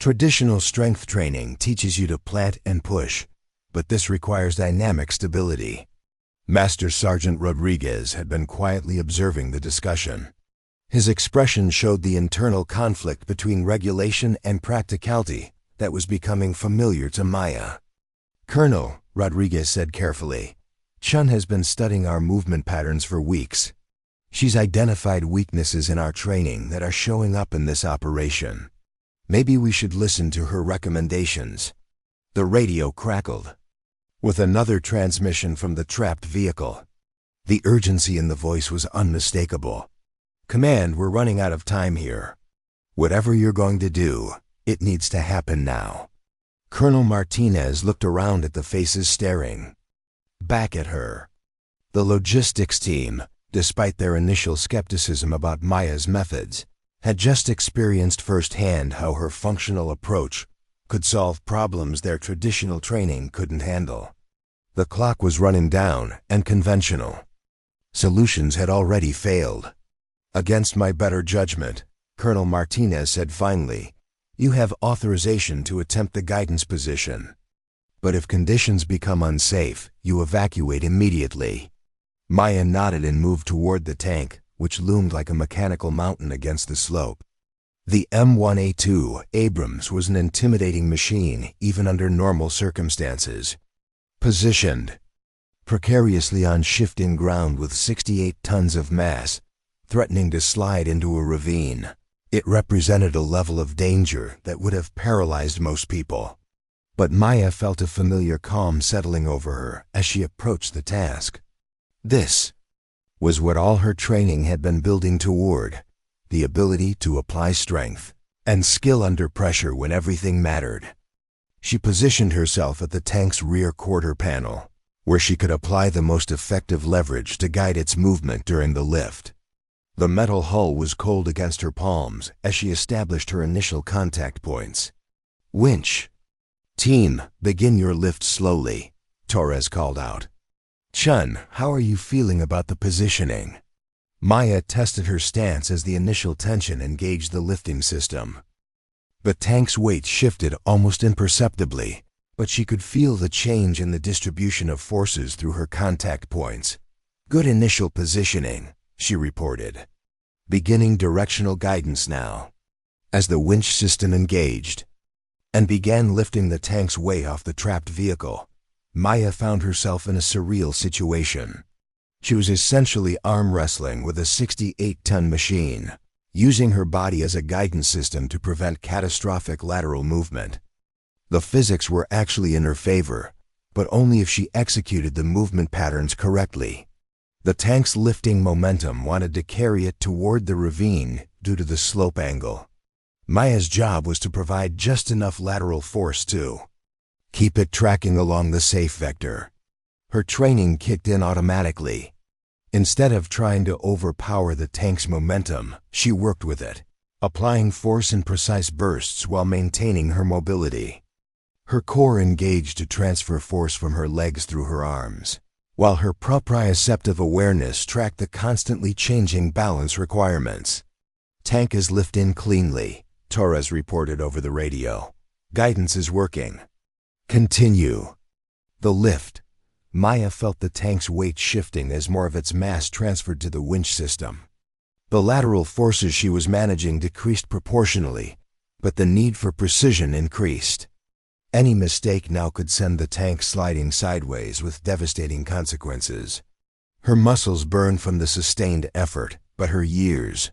Traditional strength training teaches you to plant and push, but this requires dynamic stability." Master Sergeant Rodriguez had been quietly observing the discussion. His expression showed the internal conflict between regulation and practicality that was becoming familiar to Maya. "Colonel," Rodriguez said carefully, "Chen has been studying our movement patterns for weeks. She's identified weaknesses in our training that are showing up in this operation. Maybe we should listen to her recommendations." The radio crackled with another transmission from the trapped vehicle. The urgency in the voice was unmistakable. "Command, we're running out of time here. Whatever you're going to do, it needs to happen now." Colonel Martinez looked around at the faces staring back at her. The logistics team, despite their initial skepticism about Maya's methods, had just experienced firsthand how her functional approach could solve problems their traditional training couldn't handle. The clock was running down, and conventional solutions had already failed. "Against my better judgment," Colonel Martinez said finally, "you have authorization to attempt the guidance position. But if conditions become unsafe, you evacuate immediately." Maya nodded and moved toward the tank, which loomed like a mechanical mountain against the slope. The M1A2 Abrams was an intimidating machine even under normal circumstances. Positioned precariously on shifting ground with 68 tons of mass, threatening to slide into a ravine, it represented a level of danger that would have paralyzed most people. But Maya felt a familiar calm settling over her as she approached the task. This was what all her training had been building toward, the ability to apply strength and skill under pressure when everything mattered. She positioned herself at the tank's rear quarter panel, where she could apply the most effective leverage to guide its movement during the lift. The metal hull was cold against her palms as she established her initial contact points. Winch. Team, begin your lift slowly, Torres called out. Chen, how are you feeling about the positioning? Maya tested her stance as the initial tension engaged the lifting system. The tank's weight shifted almost imperceptibly, but she could feel the change in the distribution of forces through her contact points. Good initial positioning, she reported. Beginning directional guidance now. As the winch system engaged and began lifting the tank's weight off the trapped vehicle, Maya found herself in a surreal situation. She was essentially arm wrestling with a 68-ton machine, using her body as a guidance system to prevent catastrophic lateral movement. The physics were actually in her favor, but only if she executed the movement patterns correctly. The tank's lifting momentum wanted to carry it toward the ravine due to the slope angle. Maya's job was to provide just enough lateral force to keep it tracking along the safe vector. Her training kicked in automatically. Instead of trying to overpower the tank's momentum, she worked with it, applying force in precise bursts while maintaining her mobility. Her core engaged to transfer force from her legs through her arms, while her proprioceptive awareness tracked the constantly changing balance requirements. Tank is lifted in cleanly, Torres reported over the radio. Guidance is working. Continue. The lift. Maya felt the tank's weight shifting as more of its mass transferred to the winch system. The lateral forces she was managing decreased proportionally, but the need for precision increased. Any mistake now could send the tank sliding sideways with devastating consequences. Her muscles burned from the sustained effort, but her years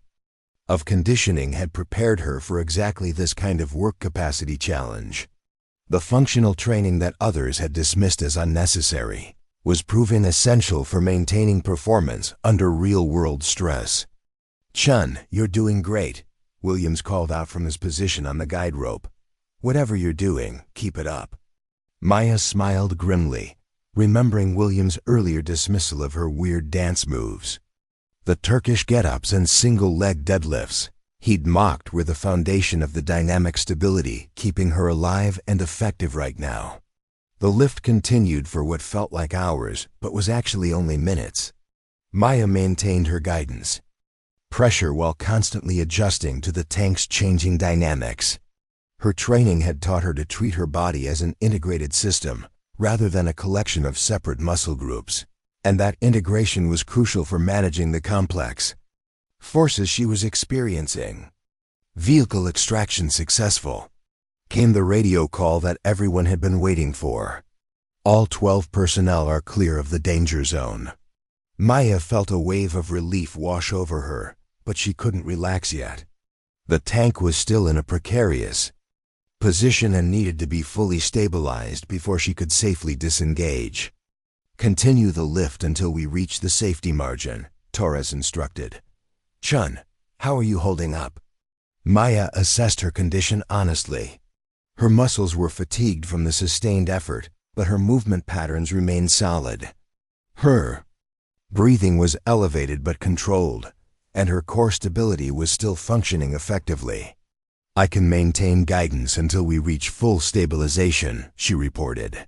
of conditioning had prepared her for exactly this kind of work capacity challenge. The functional training that others had dismissed as unnecessary was proven essential for maintaining performance under real-world stress. Chen, you're doing great, Williams called out from his position on the guide rope. Whatever you're doing, keep it up. Maya smiled grimly, remembering Williams' earlier dismissal of her weird dance moves. The Turkish get-ups and single-leg deadlifts he'd mocked were the foundation of the dynamic stability keeping her alive and effective right now. The lift continued for what felt like hours, but was actually only minutes. Maya maintained her guidance, pressure while constantly adjusting to the tank's changing dynamics. Her training had taught her to treat her body as an integrated system, rather than a collection of separate muscle groups, and that integration was crucial for managing the complex forces she was experiencing. Vehicle extraction successful. Came the radio call that everyone had been waiting for. All 12 personnel are clear of the danger zone. Maya felt a wave of relief wash over her, but she couldn't relax yet. The tank was still in a precarious position and needed to be fully stabilized before she could safely disengage. Continue the lift until we reach the safety margin, Torres instructed. Chen, how are you holding up? Maya assessed her condition honestly. Her muscles were fatigued from the sustained effort, but her movement patterns remained solid. Her breathing was elevated but controlled, and her core stability was still functioning effectively. I can maintain guidance until we reach full stabilization, she reported.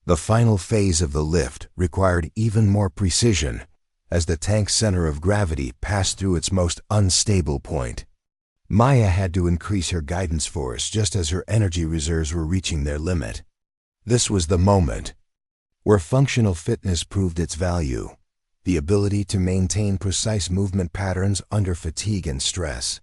The final phase of the lift required even more precision, as the tank's center of gravity passed through its most unstable point. Maya had to increase her guidance force just as her energy reserves were reaching their limit. This was the moment where functional fitness proved its value, the ability to maintain precise movement patterns under fatigue and stress.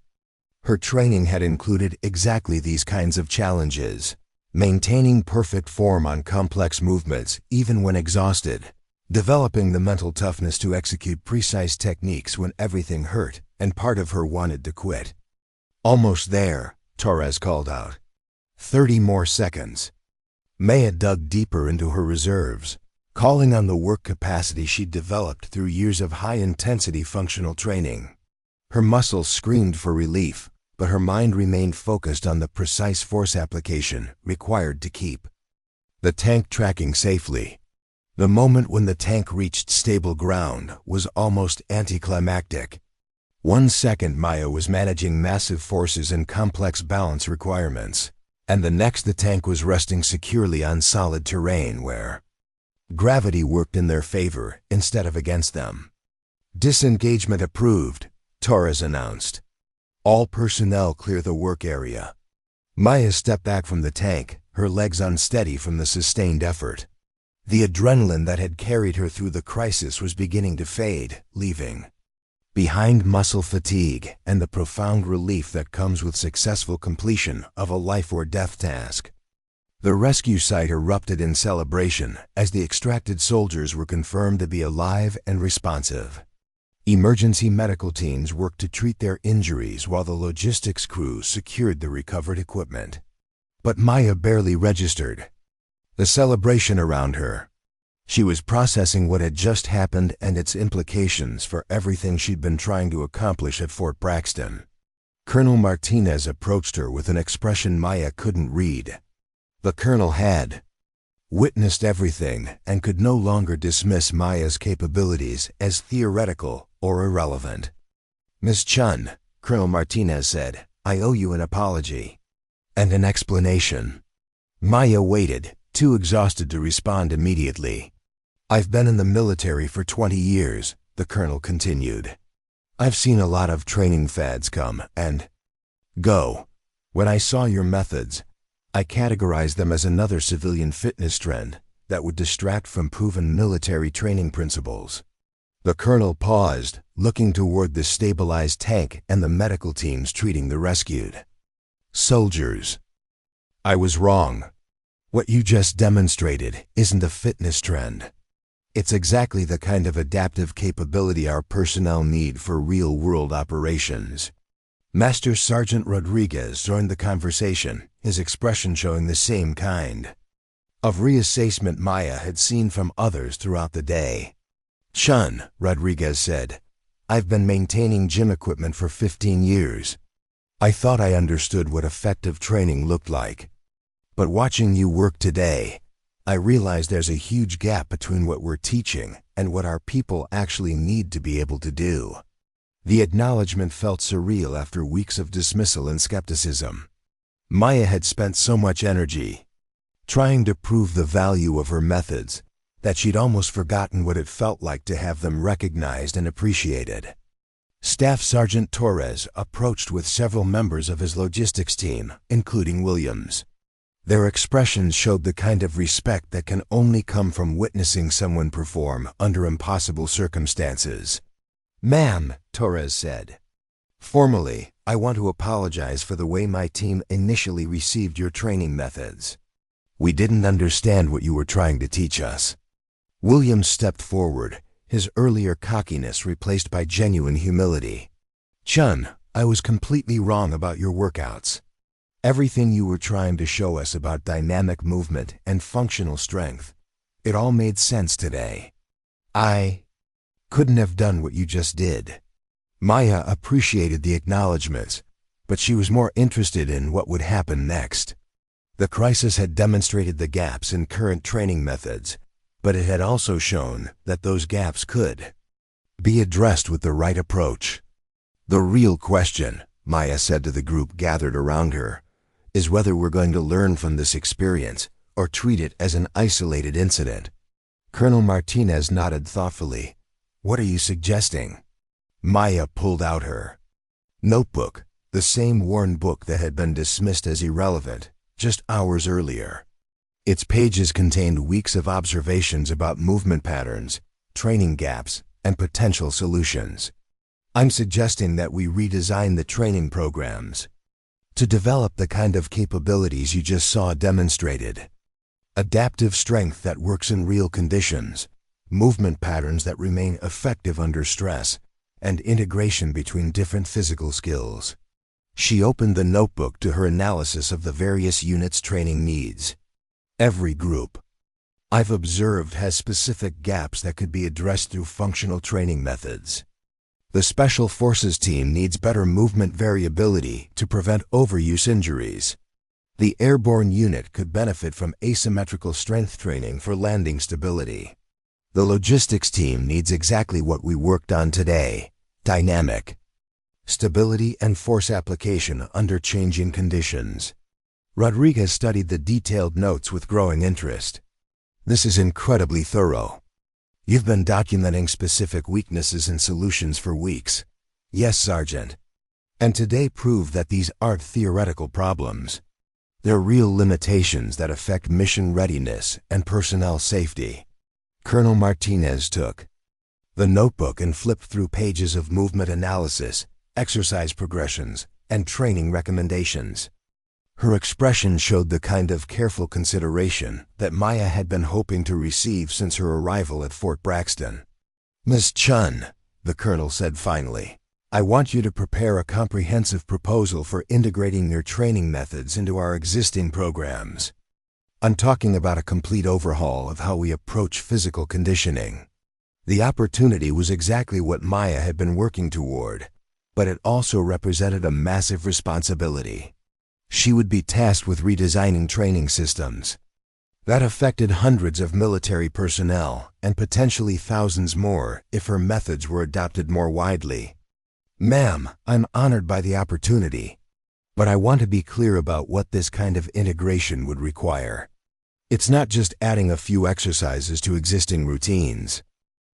Her training had included exactly these kinds of challenges, maintaining perfect form on complex movements even when exhausted, developing the mental toughness to execute precise techniques when everything hurt and part of her wanted to quit. Almost there, Torres called out. 30 more seconds. Maya dug deeper into her reserves, calling on the work capacity she'd developed through years of high-intensity functional training. Her muscles screamed for relief, but her mind remained focused on the precise force application required to keep the tank tracking safely. The moment when the tank reached stable ground was almost anticlimactic. 1 second Maya was managing massive forces and complex balance requirements, and the next the tank was resting securely on solid terrain where gravity worked in their favor instead of against them. "Disengagement approved," Torres announced. "All personnel clear the work area." Maya stepped back from the tank, her legs unsteady from the sustained effort. The adrenaline that had carried her through the crisis was beginning to fade, leaving behind muscle fatigue and the profound relief that comes with successful completion of a life-or-death task. The rescue site erupted in celebration as the extracted soldiers were confirmed to be alive and responsive. Emergency medical teams worked to treat their injuries while the logistics crew secured the recovered equipment. But Maya barely registered the celebration around her. She was processing what had just happened and its implications for everything she'd been trying to accomplish at Fort Braxton. Colonel Martinez approached her with an expression Maya couldn't read. The colonel had witnessed everything and could no longer dismiss Maya's capabilities as theoretical or irrelevant. "Miss Chen," Colonel Martinez said, "I owe you an apology and an explanation." Maya waited, too exhausted to respond immediately. "I've been in the military for 20 years, the colonel continued. "I've seen a lot of training fads come and go. When I saw your methods, I categorized them as another civilian fitness trend that would distract from proven military training principles." The colonel paused, looking toward the stabilized tank and the medical teams treating the rescued soldiers. "I was wrong. What you just demonstrated isn't a fitness trend. It's exactly the kind of adaptive capability our personnel need for real-world operations." Master Sergeant Rodriguez joined the conversation, his expression showing the same kind of reassessment Maya had seen from others throughout the day. "Chen," Rodriguez said, "I've been maintaining gym equipment for 15 years. I thought I understood what effective training looked like. But watching you work today, I realize there's a huge gap between what we're teaching and what our people actually need to be able to do." The acknowledgement felt surreal after weeks of dismissal and skepticism. Maya had spent so much energy trying to prove the value of her methods that she'd almost forgotten what it felt like to have them recognized and appreciated. Staff Sergeant Torres approached with several members of his logistics team, including Williams. Their expressions showed the kind of respect that can only come from witnessing someone perform under impossible circumstances. "Ma'am," Torres said, "formally, I want to apologize for the way my team initially received your training methods. We didn't understand what you were trying to teach us." Williams stepped forward, his earlier cockiness replaced by genuine humility. "Chen, I was completely wrong about your workouts. Everything you were trying to show us about dynamic movement and functional strength, it all made sense today. I couldn't have done what you just did." Maya appreciated the acknowledgments, but she was more interested in what would happen next. The crisis had demonstrated the gaps in current training methods, but it had also shown that those gaps could be addressed with the right approach. "The real question," Maya said to the group gathered around her, "is whether we're going to learn from this experience or treat it as an isolated incident." Colonel Martinez nodded thoughtfully. "What are you suggesting?" Maya pulled out her notebook, the same worn book that had been dismissed as irrelevant just hours earlier. Its pages contained weeks of observations about movement patterns, training gaps, and potential solutions. "I'm suggesting that we redesign the training programs to develop the kind of capabilities you just saw demonstrated. Adaptive strength that works in real conditions, movement patterns that remain effective under stress, and integration between different physical skills." She opened the notebook to her analysis of the various units' training needs. "Every group I've observed has specific gaps that could be addressed through functional training methods. The Special Forces team needs better movement variability to prevent overuse injuries. The airborne unit could benefit from asymmetrical strength training for landing stability. The logistics team needs exactly what we worked on today: dynamic stability and force application under changing conditions. Rodriguez studied the detailed notes with growing interest. This is incredibly thorough. You've been documenting specific weaknesses and solutions for weeks. Yes, Sergeant. And today proved that these aren't theoretical problems. They're real limitations that affect mission readiness and personnel safety. Colonel Martinez took the notebook and flipped through pages of movement analysis, exercise progressions, and training recommendations. Her expression showed the kind of careful consideration that Maya had been hoping to receive since her arrival at Fort Braxton. "Miss Chen," the colonel said finally, "I want you to prepare a comprehensive proposal for integrating your training methods into our existing programs. I'm talking about a complete overhaul of how we approach physical conditioning." The opportunity was exactly what Maya had been working toward, but it also represented a massive responsibility. She would be tasked with redesigning training systems. That affected hundreds of military personnel and potentially thousands more if her methods were adopted more widely. "Ma'am, I'm honored by the opportunity, but I want to be clear about what this kind of integration would require. It's not just adding a few exercises to existing routines.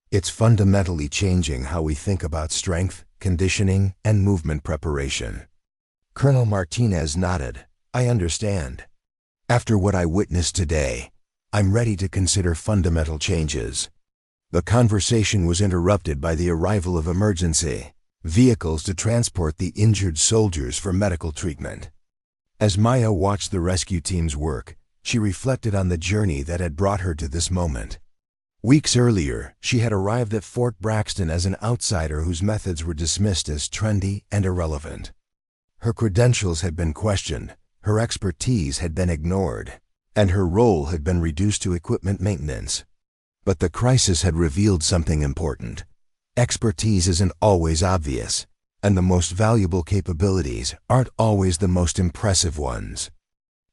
It's fundamentally changing how we think about strength, conditioning, and movement preparation." Colonel Martinez nodded. "I understand. After what I witnessed today, I'm ready to consider fundamental changes." The conversation was interrupted by the arrival of emergency vehicles to transport the injured soldiers for medical treatment. As Maya watched the rescue team's work, she reflected on the journey that had brought her to this moment. Weeks earlier, she had arrived at Fort Braxton as an outsider whose methods were dismissed as trendy and irrelevant. Her credentials had been questioned, her expertise had been ignored, and her role had been reduced to equipment maintenance. But the crisis had revealed something important. Expertise isn't always obvious, and the most valuable capabilities aren't always the most impressive ones.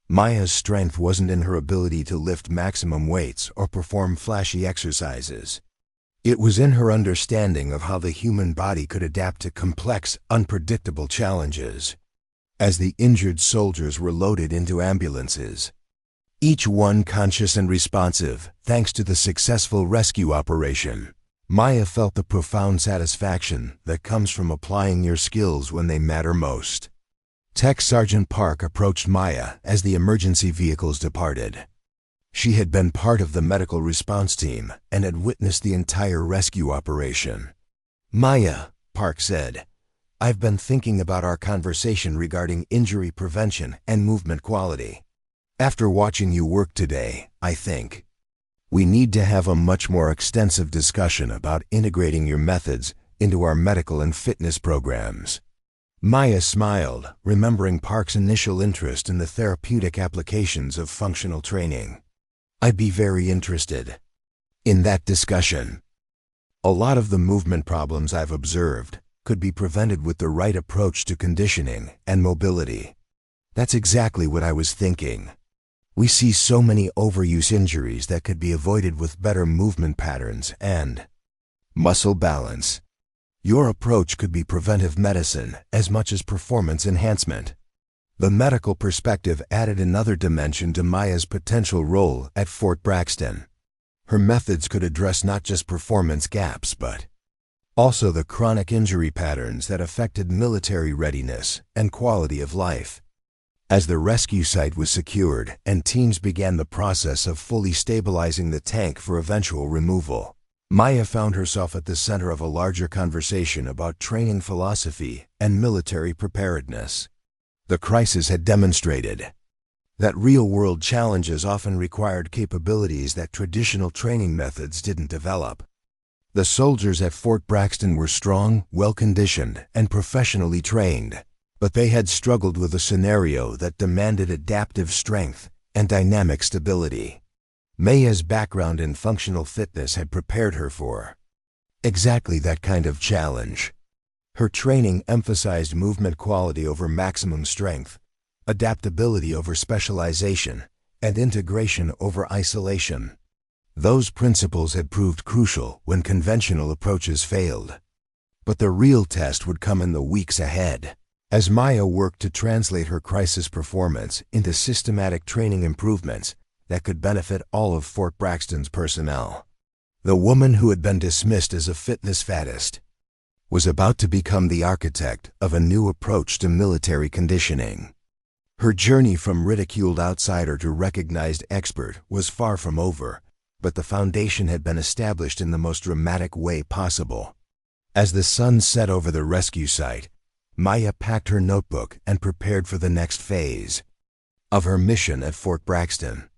Maya's strength wasn't in her ability to lift maximum weights or perform flashy exercises. It was in her understanding of how the human body could adapt to complex, unpredictable challenges. As the injured soldiers were loaded into ambulances, each one conscious and responsive thanks to the successful rescue operation, Maya felt the profound satisfaction that comes from applying your skills when they matter most. Tech Sergeant Park approached Maya as the emergency vehicles departed. She had been part of the medical response team and had witnessed the entire rescue operation. "Maya," Park said, "I've been thinking about our conversation regarding injury prevention and movement quality. After watching you work today, I think we need to have a much more extensive discussion about integrating your methods into our medical and fitness programs." Maya smiled, remembering Park's initial interest in the therapeutic applications of functional training. "I'd be very interested in that discussion. A lot of the movement problems I've observed could be prevented with the right approach to conditioning and mobility." "That's exactly what I was thinking. We see so many overuse injuries that could be avoided with better movement patterns and muscle balance. Your approach could be preventive medicine as much as performance enhancement." The medical perspective added another dimension to Maya's potential role at Fort Braxton. Her methods could address not just performance gaps but also the chronic injury patterns that affected military readiness and quality of life. As the rescue site was secured and teams began the process of fully stabilizing the tank for eventual removal, Maya found herself at the center of a larger conversation about training philosophy and military preparedness. The crisis had demonstrated that real-world challenges often required capabilities that traditional training methods didn't develop. The soldiers at Fort Braxton were strong, well-conditioned, and professionally trained, but they had struggled with a scenario that demanded adaptive strength and dynamic stability. Maya's background in functional fitness had prepared her for exactly that kind of challenge. Her training emphasized movement quality over maximum strength, adaptability over specialization, and integration over isolation. Those principles had proved crucial when conventional approaches failed. But the real test would come in the weeks ahead, as Maya worked to translate her crisis performance into systematic training improvements that could benefit all of Fort Braxton's personnel. The woman who had been dismissed as a fitness faddist was about to become the architect of a new approach to military conditioning. Her journey from ridiculed outsider to recognized expert was far from over, but the foundation had been established in the most dramatic way possible. As the sun set over the rescue site, Maya packed her notebook and prepared for the next phase of her mission at Fort Braxton.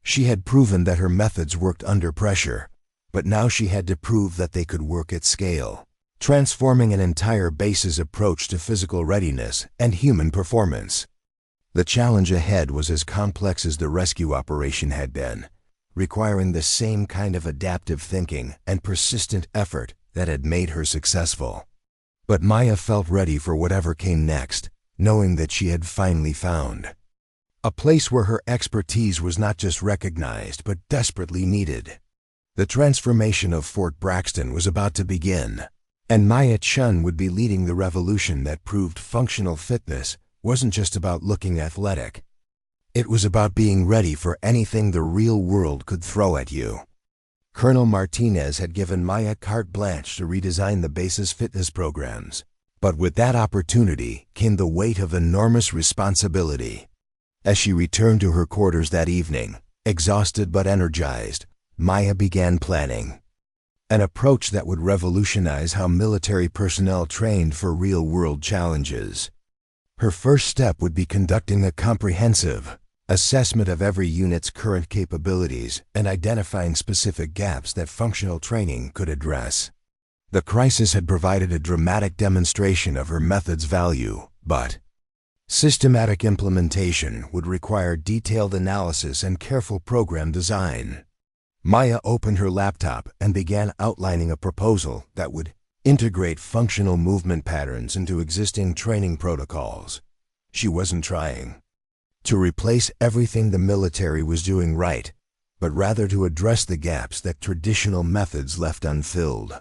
She had proven that her methods worked under pressure, but now she had to prove that they could work at scale, transforming an entire base's approach to physical readiness and human performance. The challenge ahead was as complex as the rescue operation had been, requiring the same kind of adaptive thinking and persistent effort that had made her successful. But Maya felt ready for whatever came next, knowing that she had finally found a place where her expertise was not just recognized but desperately needed. The transformation of Fort Braxton was about to begin, and Chen would be leading the revolution that proved functional fitness wasn't just about looking athletic. It was about being ready for anything the real world could throw at you. Colonel Martinez had given Maya carte blanche to redesign the base's fitness programs, but with that opportunity came the weight of enormous responsibility. As she returned to her quarters that evening, exhausted but energized, Maya began planning an approach that would revolutionize how military personnel trained for real-world challenges. Her first step would be conducting a comprehensive assessment of every unit's current capabilities and identifying specific gaps that functional training could address. The crisis had provided a dramatic demonstration of her method's value, but systematic implementation would require detailed analysis and careful program design. Maya opened her laptop and began outlining a proposal that would integrate functional movement patterns into existing training protocols. She wasn't trying to replace everything the military was doing right, but rather to address the gaps that traditional methods left unfilled.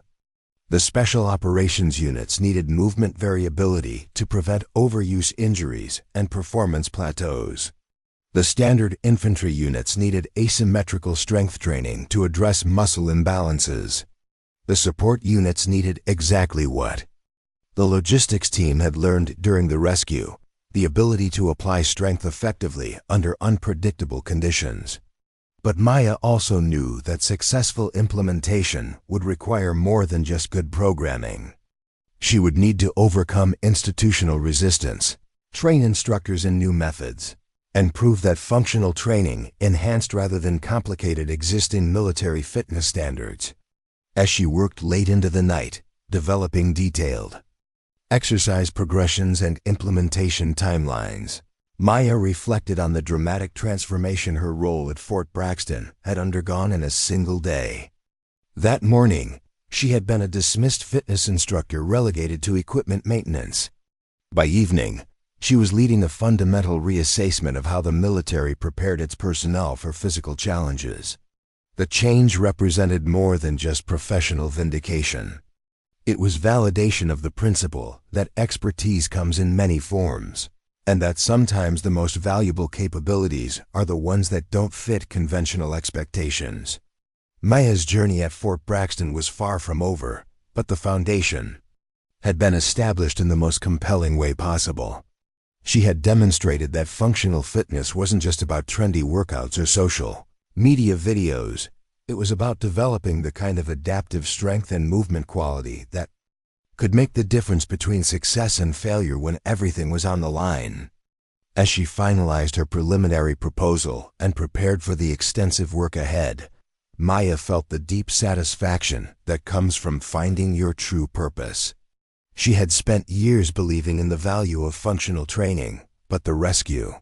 The special operations units needed movement variability to prevent overuse injuries and performance plateaus. The standard infantry units needed asymmetrical strength training to address muscle imbalances. The support units needed exactly what the logistics team had learned during the rescue: the ability to apply strength effectively under unpredictable conditions. But Maya also knew that successful implementation would require more than just good programming. She would need to overcome institutional resistance, train instructors in new methods, and prove that functional training enhanced rather than complicated existing military fitness standards. As she worked late into the night, developing detailed exercise progressions and implementation timelines, Maya reflected on the dramatic transformation her role at Fort Braxton had undergone in a single day. That morning, she had been a dismissed fitness instructor relegated to equipment maintenance. By evening, she was leading a fundamental reassessment of how the military prepared its personnel for physical challenges. The change represented more than just professional vindication. It was validation of the principle that expertise comes in many forms, and that sometimes the most valuable capabilities are the ones that don't fit conventional expectations. Maya's journey at Fort Braxton was far from over, but the foundation had been established in the most compelling way possible. She had demonstrated that functional fitness wasn't just about trendy workouts or social media videos. It was about developing the kind of adaptive strength and movement quality that could make the difference between success and failure when everything was on the line. As she finalized her preliminary proposal and prepared for the extensive work ahead, Maya felt the deep satisfaction that comes from finding your true purpose. She had spent years believing in the value of functional training, but the rescue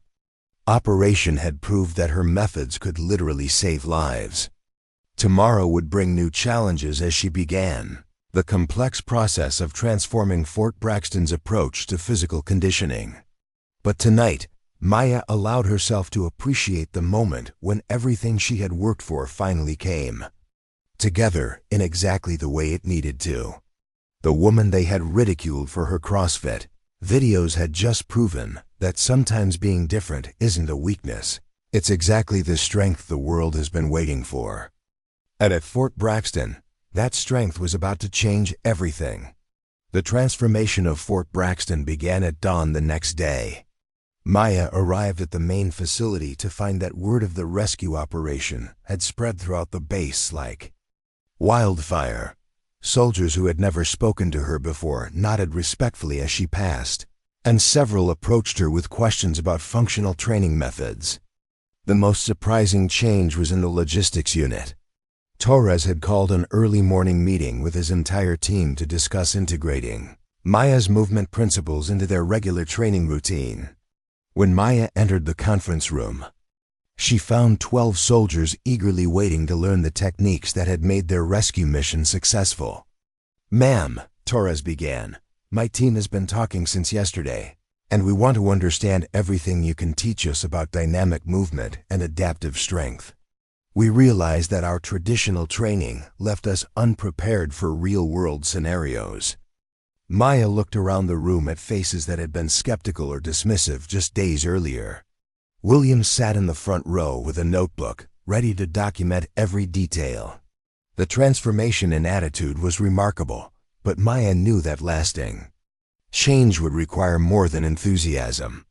operation had proved that her methods could literally save lives. Tomorrow would bring new challenges as she began, the complex process of transforming Fort Braxton's approach to physical conditioning. But tonight, Maya allowed herself to appreciate the moment when everything she had worked for finally came together in exactly the way it needed to. The woman they had ridiculed for her CrossFit videos had just proven that sometimes being different isn't a weakness. It's exactly the strength the world has been waiting for. And at Fort Braxton, that strength was about to change everything. The transformation of Fort Braxton began at dawn the next day. Maya arrived at the main facility to find that word of the rescue operation had spread throughout the base like wildfire. Soldiers who had never spoken to her before nodded respectfully as she passed, and several approached her with questions about functional training methods. The most surprising change was in the logistics unit. Torres had called an early morning meeting with his entire team to discuss integrating Maya's movement principles into their regular training routine. When Maya entered the conference room, she found 12 soldiers eagerly waiting to learn the techniques that had made their rescue mission successful. "Ma'am," Torres began, "my team has been talking since yesterday, and we want to understand everything you can teach us about dynamic movement and adaptive strength. We realize that our traditional training left us unprepared for real-world scenarios." Maya looked around the room at faces that had been skeptical or dismissive just days earlier. William sat in the front row with a notebook, ready to document every detail. The transformation in attitude was remarkable, but Maya knew that lasting change would require more than enthusiasm.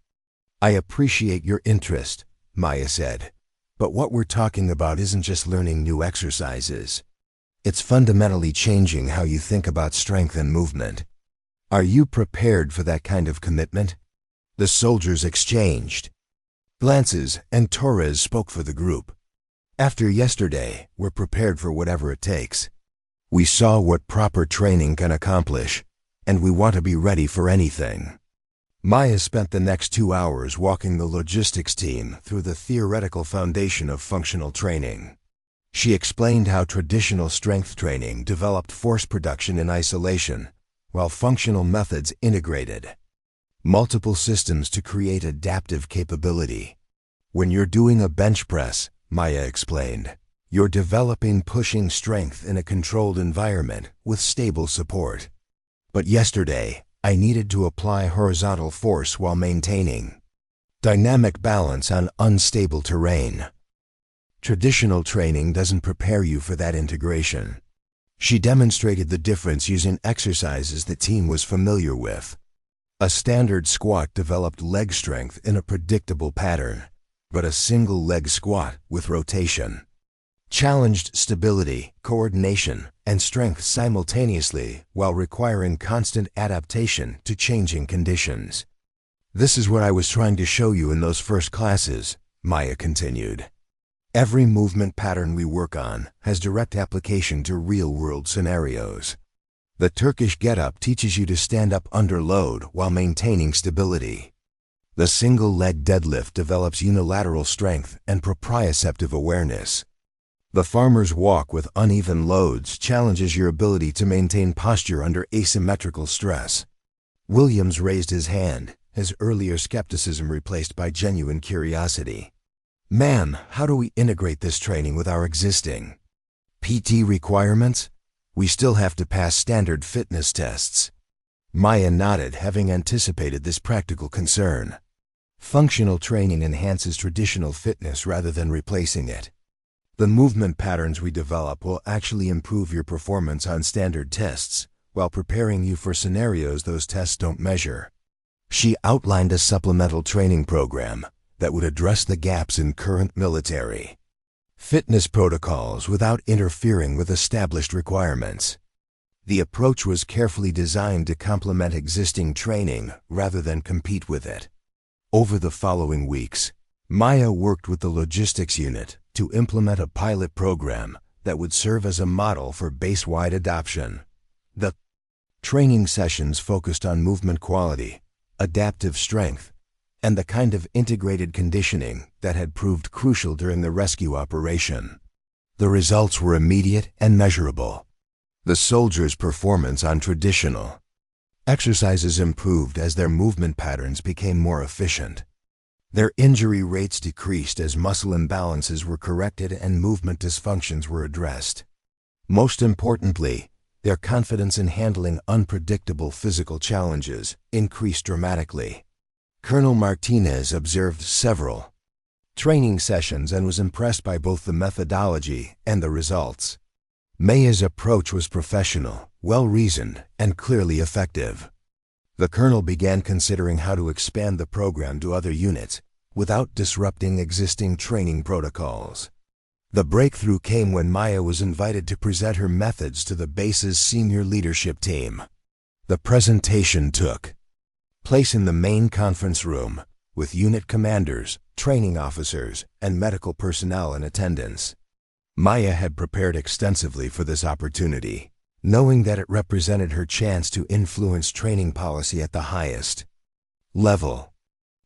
"I appreciate your interest," Maya said, "but what we're talking about isn't just learning new exercises. It's fundamentally changing how you think about strength and movement. Are you prepared for that kind of commitment?" The soldiers exchanged glances, and Torres spoke for the group. "After yesterday, we're prepared for whatever it takes. We saw what proper training can accomplish, and we want to be ready for anything." Maya spent the next 2 hours walking the logistics team through the theoretical foundation of functional training. She explained how traditional strength training developed force production in isolation, while functional methods integrated multiple systems to create adaptive capability. "When you're doing a bench press," Maya explained, "you're developing pushing strength in a controlled environment with stable support. But yesterday, I needed to apply horizontal force while maintaining dynamic balance on unstable terrain. Traditional training doesn't prepare you for that integration." She demonstrated the difference using exercises the team was familiar with. A standard squat developed leg strength in a predictable pattern, but a single leg squat with rotation challenged stability, coordination, and strength simultaneously while requiring constant adaptation to changing conditions. "This is what I was trying to show you in those first classes," Maya continued. "Every movement pattern we work on has direct application to real-world scenarios. The Turkish get-up teaches you to stand up under load while maintaining stability. The single-leg deadlift develops unilateral strength and proprioceptive awareness. The farmer's walk with uneven loads challenges your ability to maintain posture under asymmetrical stress." Williams raised his hand, his earlier skepticism replaced by genuine curiosity. "Ma'am, how do we integrate this training with our existing PT requirements? We still have to pass standard fitness tests." Maya nodded, having anticipated this practical concern. "Functional training enhances traditional fitness rather than replacing it. The movement patterns we develop will actually improve your performance on standard tests, while preparing you for scenarios those tests don't measure." She outlined a supplemental training program that would address the gaps in current military fitness protocols without interfering with established requirements. The approach was carefully designed to complement existing training rather than compete with it. Over the following weeks, Maya worked with the logistics unit to implement a pilot program that would serve as a model for base-wide adoption. The training sessions focused on movement quality, adaptive strength, and the kind of integrated conditioning that had proved crucial during the rescue operation. The results were immediate and measurable. The soldiers' performance on traditional exercises improved as their movement patterns became more efficient. Their injury rates decreased as muscle imbalances were corrected and movement dysfunctions were addressed. Most importantly, their confidence in handling unpredictable physical challenges increased dramatically. Colonel Martinez observed several training sessions and was impressed by both the methodology and the results. Maya's approach was professional, well-reasoned, and clearly effective. The colonel began considering how to expand the program to other units without disrupting existing training protocols. The breakthrough came when Maya was invited to present her methods to the base's senior leadership team. The presentation took place in the main conference room, with unit commanders, training officers, and medical personnel in attendance. Maya had prepared extensively for this opportunity, knowing that it represented her chance to influence training policy at the highest level.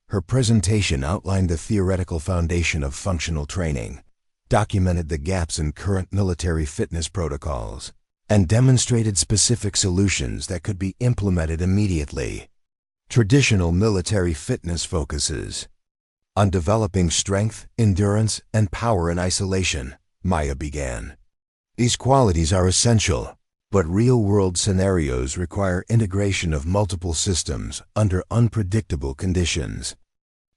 Her presentation outlined the theoretical foundation of functional training, documented the gaps in current military fitness protocols, and demonstrated specific solutions that could be implemented immediately. Traditional military fitness focuses on developing strength, endurance, and power in isolation, Maya began. These qualities are essential, but real-world scenarios require integration of multiple systems under unpredictable conditions.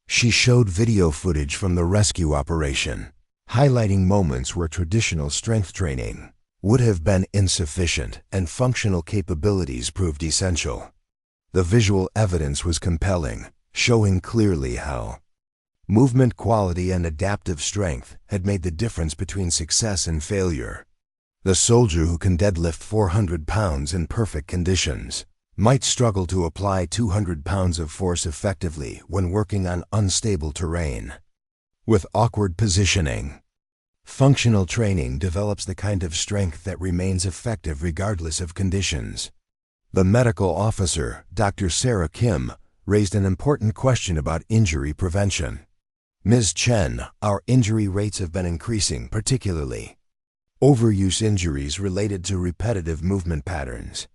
She showed video footage from the rescue operation, highlighting moments where traditional strength training would have been insufficient and functional capabilities proved essential. The visual evidence was compelling, showing clearly how movement quality and adaptive strength had made the difference between success and failure. The soldier who can deadlift 400 pounds in perfect conditions might struggle to apply 200 pounds of force effectively when working on unstable terrain. With awkward positioning, functional training develops the kind of strength that remains effective regardless of conditions. The medical officer, Dr. Sarah Kim, raised an important question about injury prevention. Ms. Chen, our injury rates have been increasing, particularly overuse injuries related to repetitive movement patterns.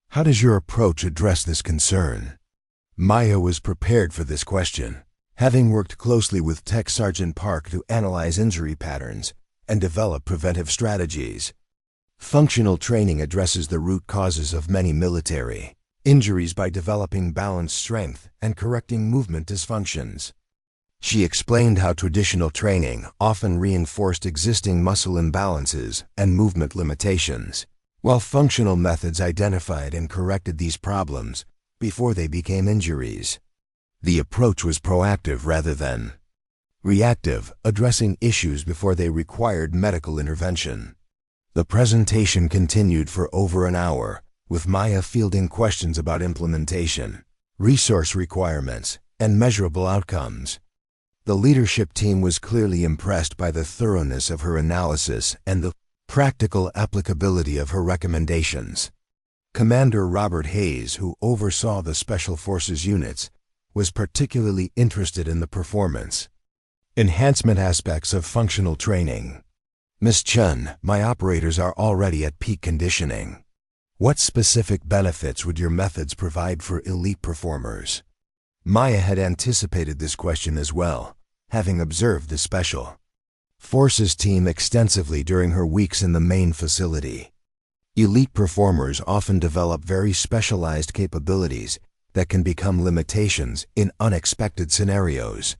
How does your approach address this concern? Maya was prepared for this question, having worked closely with Tech Sergeant Park to analyze injury patterns and develop preventive strategies. Functional training addresses the root causes of many military injuries by developing balanced strength and correcting movement dysfunctions. She explained how traditional training often reinforced existing muscle imbalances and movement limitations, while functional methods identified and corrected these problems before they became injuries. The approach was proactive rather than reactive, addressing issues before they required medical intervention. The presentation continued for over an hour, with Maya fielding questions about implementation, resource requirements, and measurable outcomes. The leadership team was clearly impressed by the thoroughness of her analysis and the practical applicability of her recommendations. Commander Robert Hayes, who oversaw the Special Forces units, was particularly interested in the performance enhancement aspects of functional training. Ms. Chen, my operators are already at peak conditioning. What specific benefits would your methods provide for elite performers? Maya had anticipated this question as well, having observed the Special Forces team extensively during her weeks in the main facility. Elite performers often develop very specialized capabilities that can become limitations in unexpected scenarios.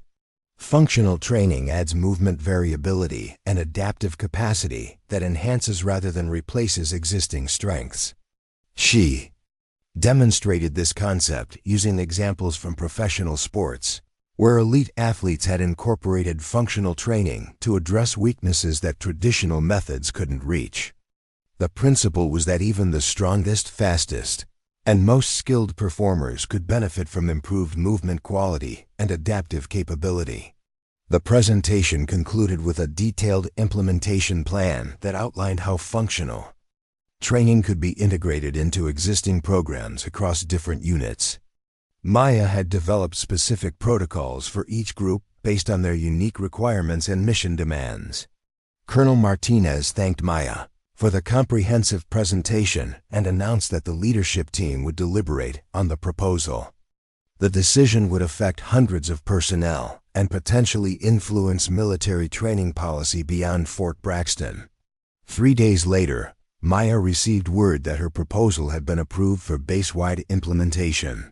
Functional training adds movement variability and adaptive capacity that enhances rather than replaces existing strengths. She demonstrated this concept using examples from professional sports, where elite athletes had incorporated functional training to address weaknesses that traditional methods couldn't reach. The principle was that even the strongest, fastest, and most skilled performers could benefit from improved movement quality and adaptive capability. The presentation concluded with a detailed implementation plan that outlined how functional training could be integrated into existing programs across different units. Maya had developed specific protocols for each group based on their unique requirements and mission demands. Colonel Martinez thanked Maya for the comprehensive presentation and announced that the leadership team would deliberate on the proposal. The decision would affect hundreds of personnel and potentially influence military training policy beyond Fort Braxton. 3 days later, Maya received word that her proposal had been approved for base-wide implementation.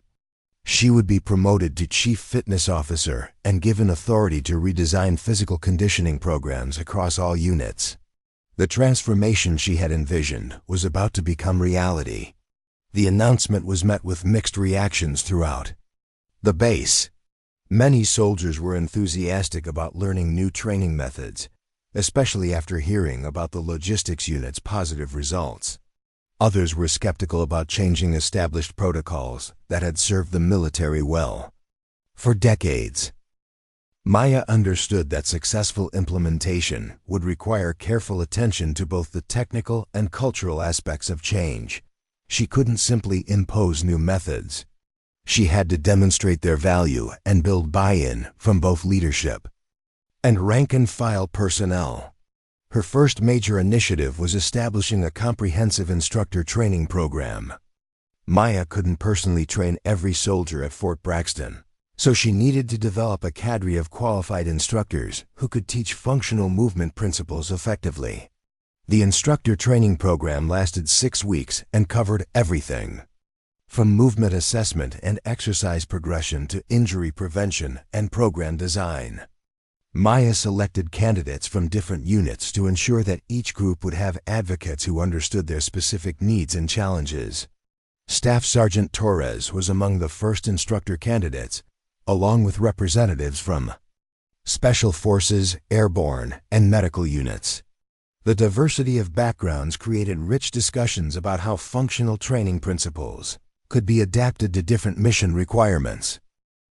She would be promoted to Chief Fitness Officer and given authority to redesign physical conditioning programs across all units. The transformation she had envisioned was about to become reality. The announcement was met with mixed reactions throughout the base. Many soldiers were enthusiastic about learning new training methods, especially after hearing about the logistics unit's positive results. Others were skeptical about changing established protocols that had served the military well for decades. Maya understood that successful implementation would require careful attention to both the technical and cultural aspects of change. She couldn't simply impose new methods. She had to demonstrate their value and build buy-in from both leadership and rank-and-file personnel. Her first major initiative was establishing a comprehensive instructor training program. Maya couldn't personally train every soldier at Fort Braxton, so she needed to develop a cadre of qualified instructors who could teach functional movement principles effectively. The instructor training program lasted 6 weeks and covered everything from movement assessment and exercise progression to injury prevention and program design. Maya selected candidates from different units to ensure that each group would have advocates who understood their specific needs and challenges. Staff Sergeant Torres was among the first instructor candidates, along with representatives from Special Forces, Airborne, and medical units. The diversity of backgrounds created rich discussions about how functional training principles could be adapted to different mission requirements.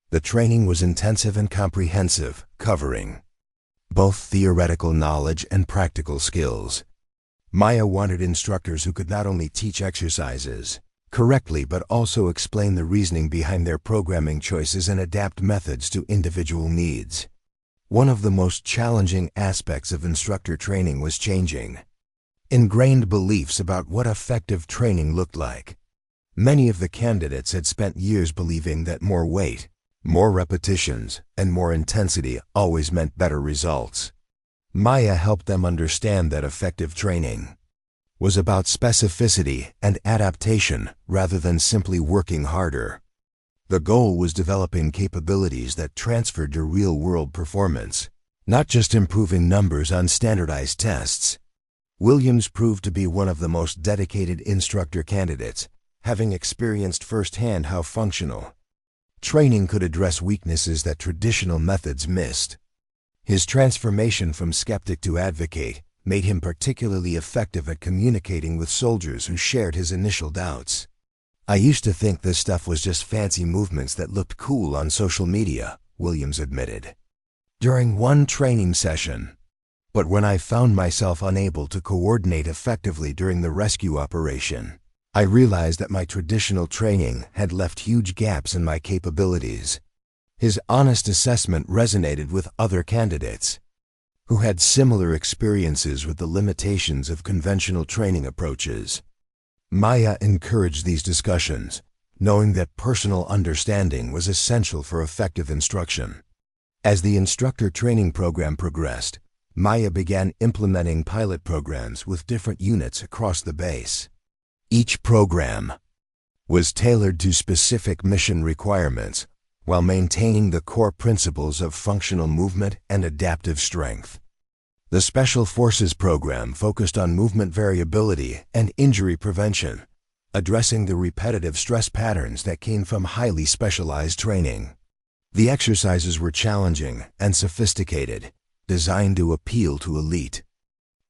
The training was intensive and comprehensive, covering both theoretical knowledge and practical skills. Maya wanted instructors who could not only teach exercises correctly but also explain the reasoning behind their programming choices and adapt methods to individual needs. One of the most challenging aspects of instructor training was changing ingrained beliefs about what effective training looked like. Many of the candidates had spent years believing that more weight, more repetitions, and more intensity always meant better results. Maya helped them understand that effective training was about specificity and adaptation rather than simply working harder. The goal was developing capabilities that transferred to real-world performance, not just improving numbers on standardized tests. Williams proved to be one of the most dedicated instructor candidates, having experienced firsthand how functional training could address weaknesses that traditional methods missed. His transformation from skeptic to advocate made him particularly effective at communicating with soldiers who shared his initial doubts. "I used to think this stuff was just fancy movements that looked cool on social media," Williams admitted during one training session. "But when I found myself unable to coordinate effectively during the rescue operation, I realized that my traditional training had left huge gaps in my capabilities." His honest assessment resonated with other candidates who had similar experiences with the limitations of conventional training approaches. Maya encouraged these discussions, knowing that personal understanding was essential for effective instruction. As the instructor training program progressed, Maya began implementing pilot programs with different units across the base. Each program was tailored to specific mission requirements while maintaining the core principles of functional movement and adaptive strength. The Special Forces program focused on movement variability and injury prevention, addressing the repetitive stress patterns that came from highly specialized training. The exercises were challenging and sophisticated, designed to appeal to elite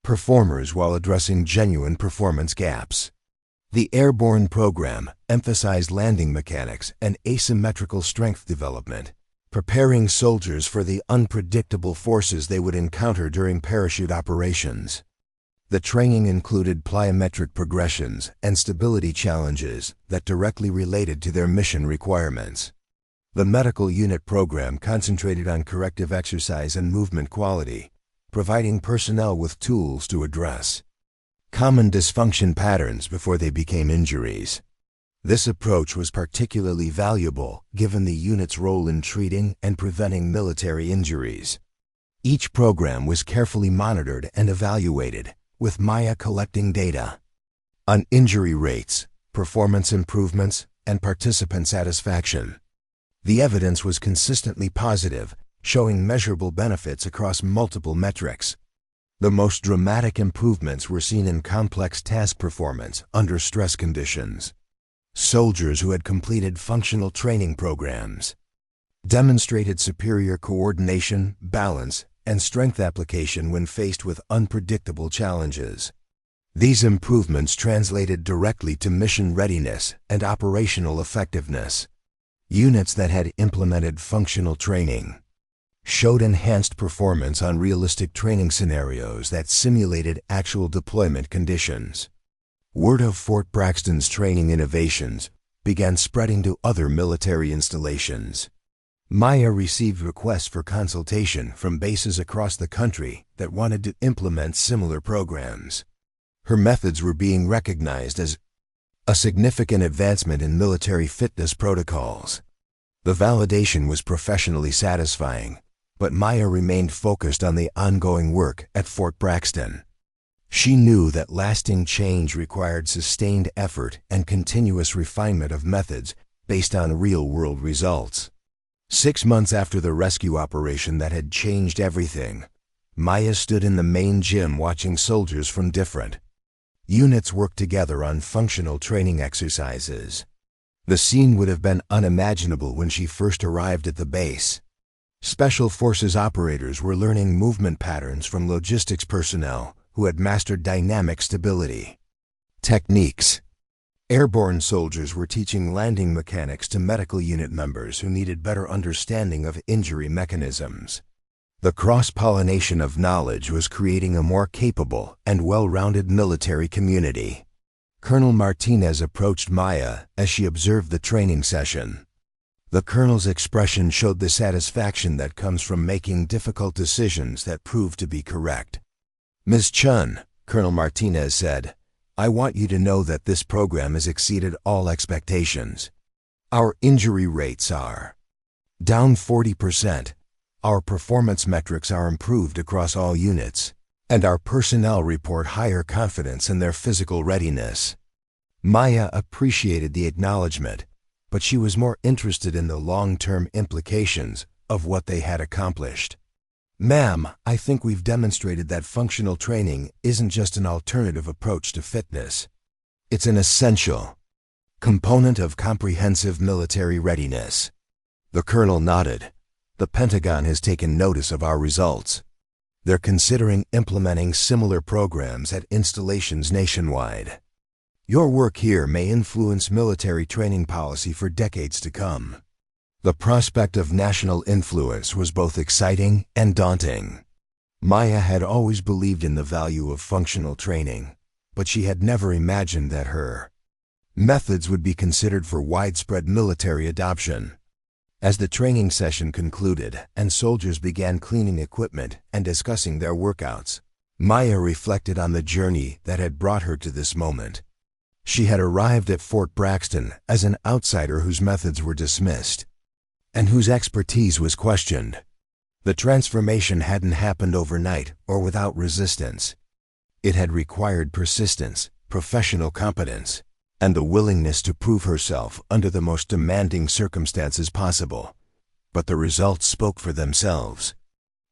performers while addressing genuine performance gaps. The Airborne program emphasized landing mechanics and asymmetrical strength development, preparing soldiers for the unpredictable forces they would encounter during parachute operations. The training included plyometric progressions and stability challenges that directly related to their mission requirements. The medical unit program concentrated on corrective exercise and movement quality, providing personnel with tools to address common dysfunction patterns before they became injuries. This approach was particularly valuable given the unit's role in treating and preventing military injuries. Each program was carefully monitored and evaluated, with Maya collecting data on injury rates, performance improvements, and participant satisfaction. The evidence was consistently positive, showing measurable benefits across multiple metrics. The most dramatic improvements were seen in complex task performance under stress conditions. Soldiers who had completed functional training programs demonstrated superior coordination, balance, and strength application when faced with unpredictable challenges. These improvements translated directly to mission readiness and operational effectiveness. Units that had implemented functional training showed enhanced performance on realistic training scenarios that simulated actual deployment conditions. Word of Fort Braxton's training innovations began spreading to other military installations. Maya received requests for consultation from bases across the country that wanted to implement similar programs. Her methods were being recognized as a significant advancement in military fitness protocols. The validation was professionally satisfying, but Maya remained focused on the ongoing work at Fort Braxton. She knew that lasting change required sustained effort and continuous refinement of methods based on real-world results. 6 months after the rescue operation that had changed everything, Maya stood in the main gym watching soldiers from different units work together on functional training exercises. The scene would have been unimaginable when she first arrived at the base. Special Forces operators were learning movement patterns from logistics personnel who had mastered dynamic stability techniques. Airborne soldiers were teaching landing mechanics to medical unit members who needed better understanding of injury mechanisms. The cross-pollination of knowledge was creating a more capable and well-rounded military community. Colonel Martinez approached Maya as she observed the training session. The colonel's expression showed the satisfaction that comes from making difficult decisions that prove to be correct. "Ms. Chen," Colonel Martinez said, "I want you to know that this program has exceeded all expectations. Our injury rates are down 40%, our performance metrics are improved across all units, and our personnel report higher confidence in their physical readiness." Maya appreciated the acknowledgement, but she was more interested in the long-term implications of what they had accomplished. "Ma'am, I think we've demonstrated that functional training isn't just an alternative approach to fitness. It's an essential component of comprehensive military readiness." The colonel nodded. "The Pentagon has taken notice of our results. They're considering implementing similar programs at installations nationwide. Your work here may influence military training policy for decades to come." The prospect of national influence was both exciting and daunting. Maya had always believed in the value of functional training, but she had never imagined that her methods would be considered for widespread military adoption. As the training session concluded and soldiers began cleaning equipment and discussing their workouts, Maya reflected on the journey that had brought her to this moment. She had arrived at Fort Braxton as an outsider whose methods were dismissed and whose expertise was questioned. The transformation hadn't happened overnight or without resistance. It had required persistence, professional competence, and the willingness to prove herself under the most demanding circumstances possible. But the results spoke for themselves.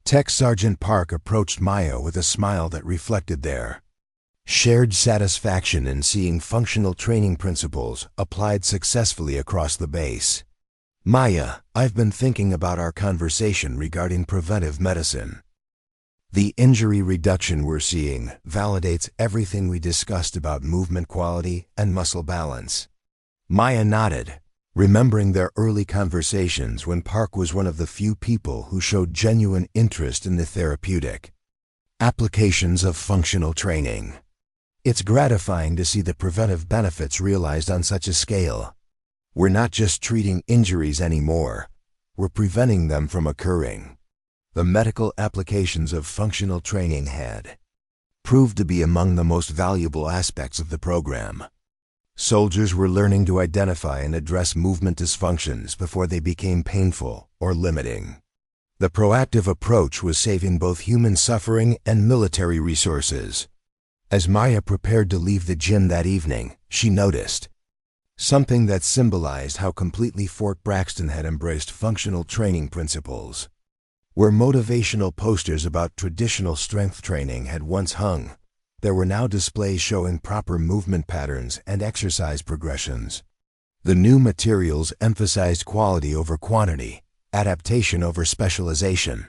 Tech Sergeant Park approached Maya with a smile that reflected their shared satisfaction in seeing functional training principles applied successfully across the base. "Maya, I've been thinking about our conversation regarding preventive medicine. The injury reduction we're seeing validates everything we discussed about movement quality and muscle balance." Maya nodded, remembering their early conversations when Park was one of the few people who showed genuine interest in the therapeutic applications of functional training. It's gratifying to see the preventive benefits realized on such a scale. We're not just treating injuries anymore, we're preventing them from occurring. The medical applications of functional training had proved to be among the most valuable aspects of the program. Soldiers were learning to identify and address movement dysfunctions before they became painful or limiting. The proactive approach was saving both human suffering and military resources. As Maya prepared to leave the gym that evening, she noticed something that symbolized how completely Fort Braxton had embraced functional training principles. Where motivational posters about traditional strength training had once hung, there were now displays showing proper movement patterns and exercise progressions. The new materials emphasized quality over quantity, adaptation over specialization,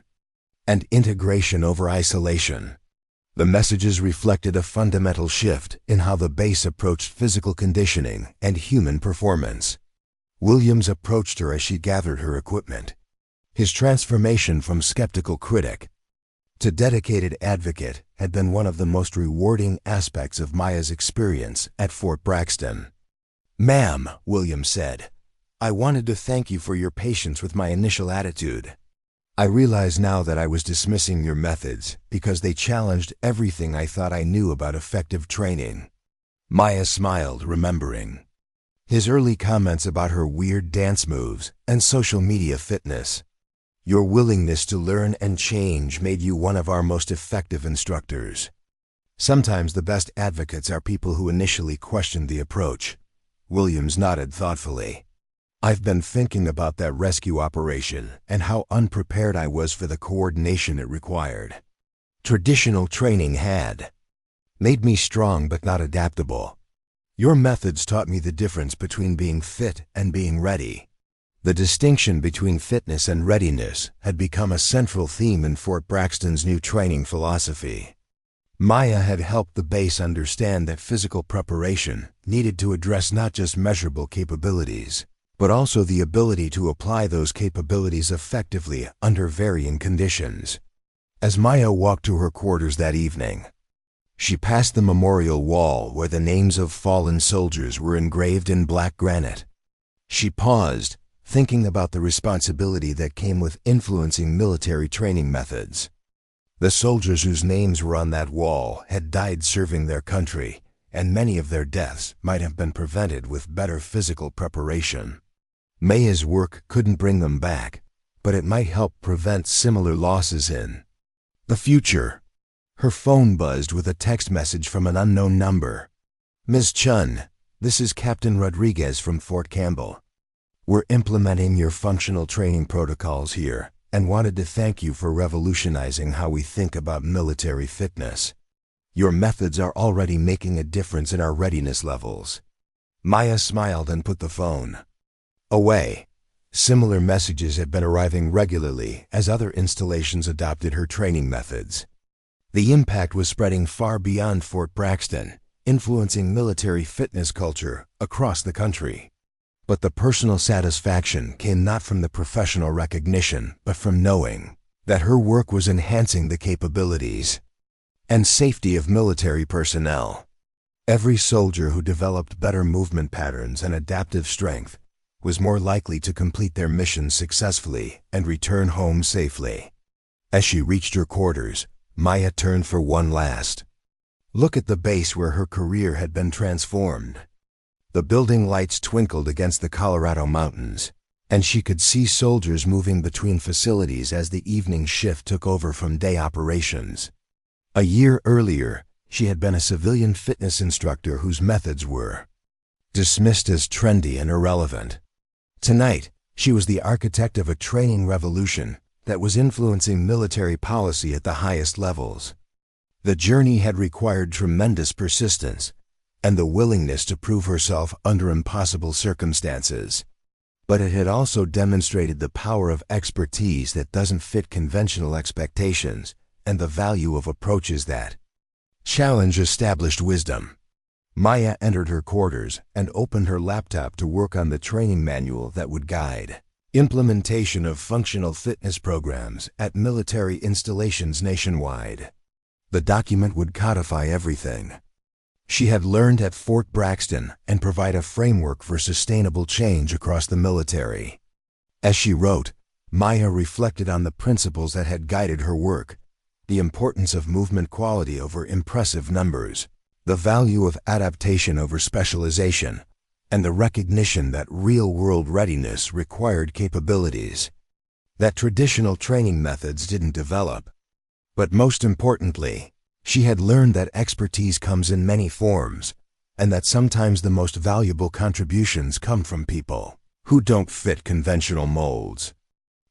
and integration over isolation. The messages reflected a fundamental shift in how the base approached physical conditioning and human performance. Williams approached her as she gathered her equipment. His transformation from skeptical critic to dedicated advocate had been one of the most rewarding aspects of Maya's experience at Fort Braxton. "Ma'am," Williams said, "I wanted to thank you for your patience with my initial attitude. I realize now that I was dismissing your methods because they challenged everything I thought I knew about effective training." Maya smiled, remembering his early comments about her weird dance moves and social media fitness. "Your willingness to learn and change made you one of our most effective instructors." Sometimes the best advocates are people who initially questioned the approach. Williams nodded thoughtfully. "I've been thinking about that rescue operation and how unprepared I was for the coordination it required. Traditional training had made me strong but not adaptable. Your methods taught me the difference between being fit and being ready." The distinction between fitness and readiness had become a central theme in Fort Braxton's new training philosophy. Maya had helped the base understand that physical preparation needed to address not just measurable capabilities, but also the ability to apply those capabilities effectively under varying conditions. As Maya walked to her quarters that evening, she passed the memorial wall where the names of fallen soldiers were engraved in black granite. She paused, thinking about the responsibility that came with influencing military training methods. The soldiers whose names were on that wall had died serving their country, and many of their deaths might have been prevented with better physical preparation. Maya's work couldn't bring them back, but it might help prevent similar losses in the future. Her phone buzzed with a text message from an unknown number. "Ms. Chen, this is Captain Rodriguez from Fort Campbell. We're implementing your functional training protocols here and wanted to thank you for revolutionizing how we think about military fitness. Your methods are already making a difference in our readiness levels." Maya smiled and put the phone away. Similar messages had been arriving regularly as other installations adopted her training methods. The impact was spreading far beyond Fort Braxton, influencing military fitness culture across the country. But the personal satisfaction came not from the professional recognition, but from knowing that her work was enhancing the capabilities and safety of military personnel. Every soldier who developed better movement patterns and adaptive strength was more likely to complete their mission successfully and return home safely. As she reached her quarters, Maya turned for one last look at the base where her career had been transformed. The building lights twinkled against the Colorado mountains, and she could see soldiers moving between facilities as the evening shift took over from day operations. A year earlier, she had been a civilian fitness instructor whose methods were dismissed as trendy and irrelevant. Tonight, she was the architect of a training revolution that was influencing military policy at the highest levels. The journey had required tremendous persistence and the willingness to prove herself under impossible circumstances. But it had also demonstrated the power of expertise that doesn't fit conventional expectations and the value of approaches that challenge established wisdom. Maya entered her quarters and opened her laptop to work on the training manual that would guide implementation of functional fitness programs at military installations nationwide. The document would codify everything she had learned at Fort Braxton and provide a framework for sustainable change across the military. As she wrote, Maya reflected on the principles that had guided her work, the importance of movement quality over impressive numbers, the value of adaptation over specialization, and the recognition that real-world readiness required capabilities that traditional training methods didn't develop. But most importantly, she had learned that expertise comes in many forms, and that sometimes the most valuable contributions come from people who don't fit conventional molds.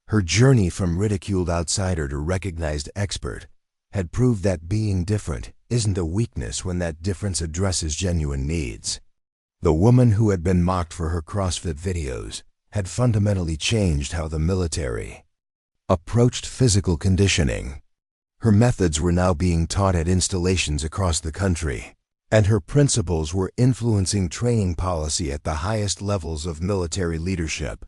Her journey from ridiculed outsider to recognized expert had proved that being different isn't a weakness when that difference addresses genuine needs. The woman who had been mocked for her CrossFit videos had fundamentally changed how the military approached physical conditioning. Her methods were now being taught at installations across the country, and her principles were influencing training policy at the highest levels of military leadership.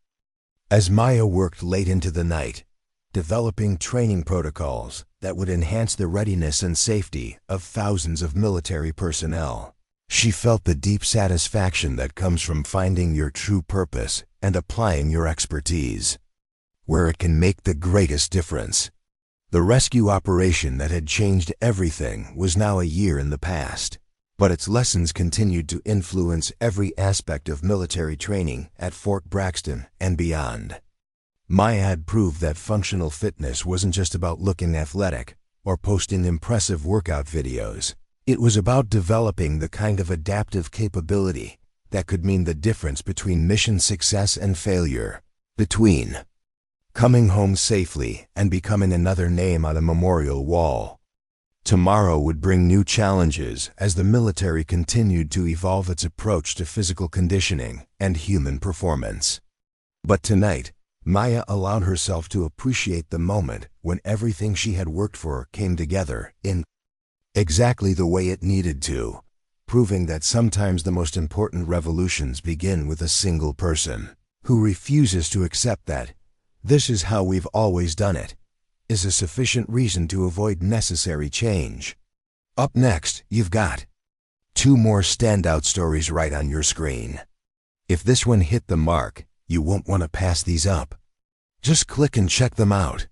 As Maya worked late into the night, developing training protocols that would enhance the readiness and safety of thousands of military personnel, she felt the deep satisfaction that comes from finding your true purpose and applying your expertise where it can make the greatest difference. The rescue operation that had changed everything was now a year in the past, but its lessons continued to influence every aspect of military training at Fort Braxton and beyond. Maya had proved that functional fitness wasn't just about looking athletic or posting impressive workout videos. It was about developing the kind of adaptive capability that could mean the difference between mission success and failure, between coming home safely and becoming another name on a memorial wall. Tomorrow would bring new challenges as the military continued to evolve its approach to physical conditioning and human performance. But tonight, Maya allowed herself to appreciate the moment when everything she had worked for came together in exactly the way it needed to, proving that sometimes the most important revolutions begin with a single person who refuses to accept that "this is how we've always done it" is a sufficient reason to avoid necessary change. Up next, you've got 2 more standout stories right on your screen. If this one hit the mark, you won't want to pass these up. Just click and check them out.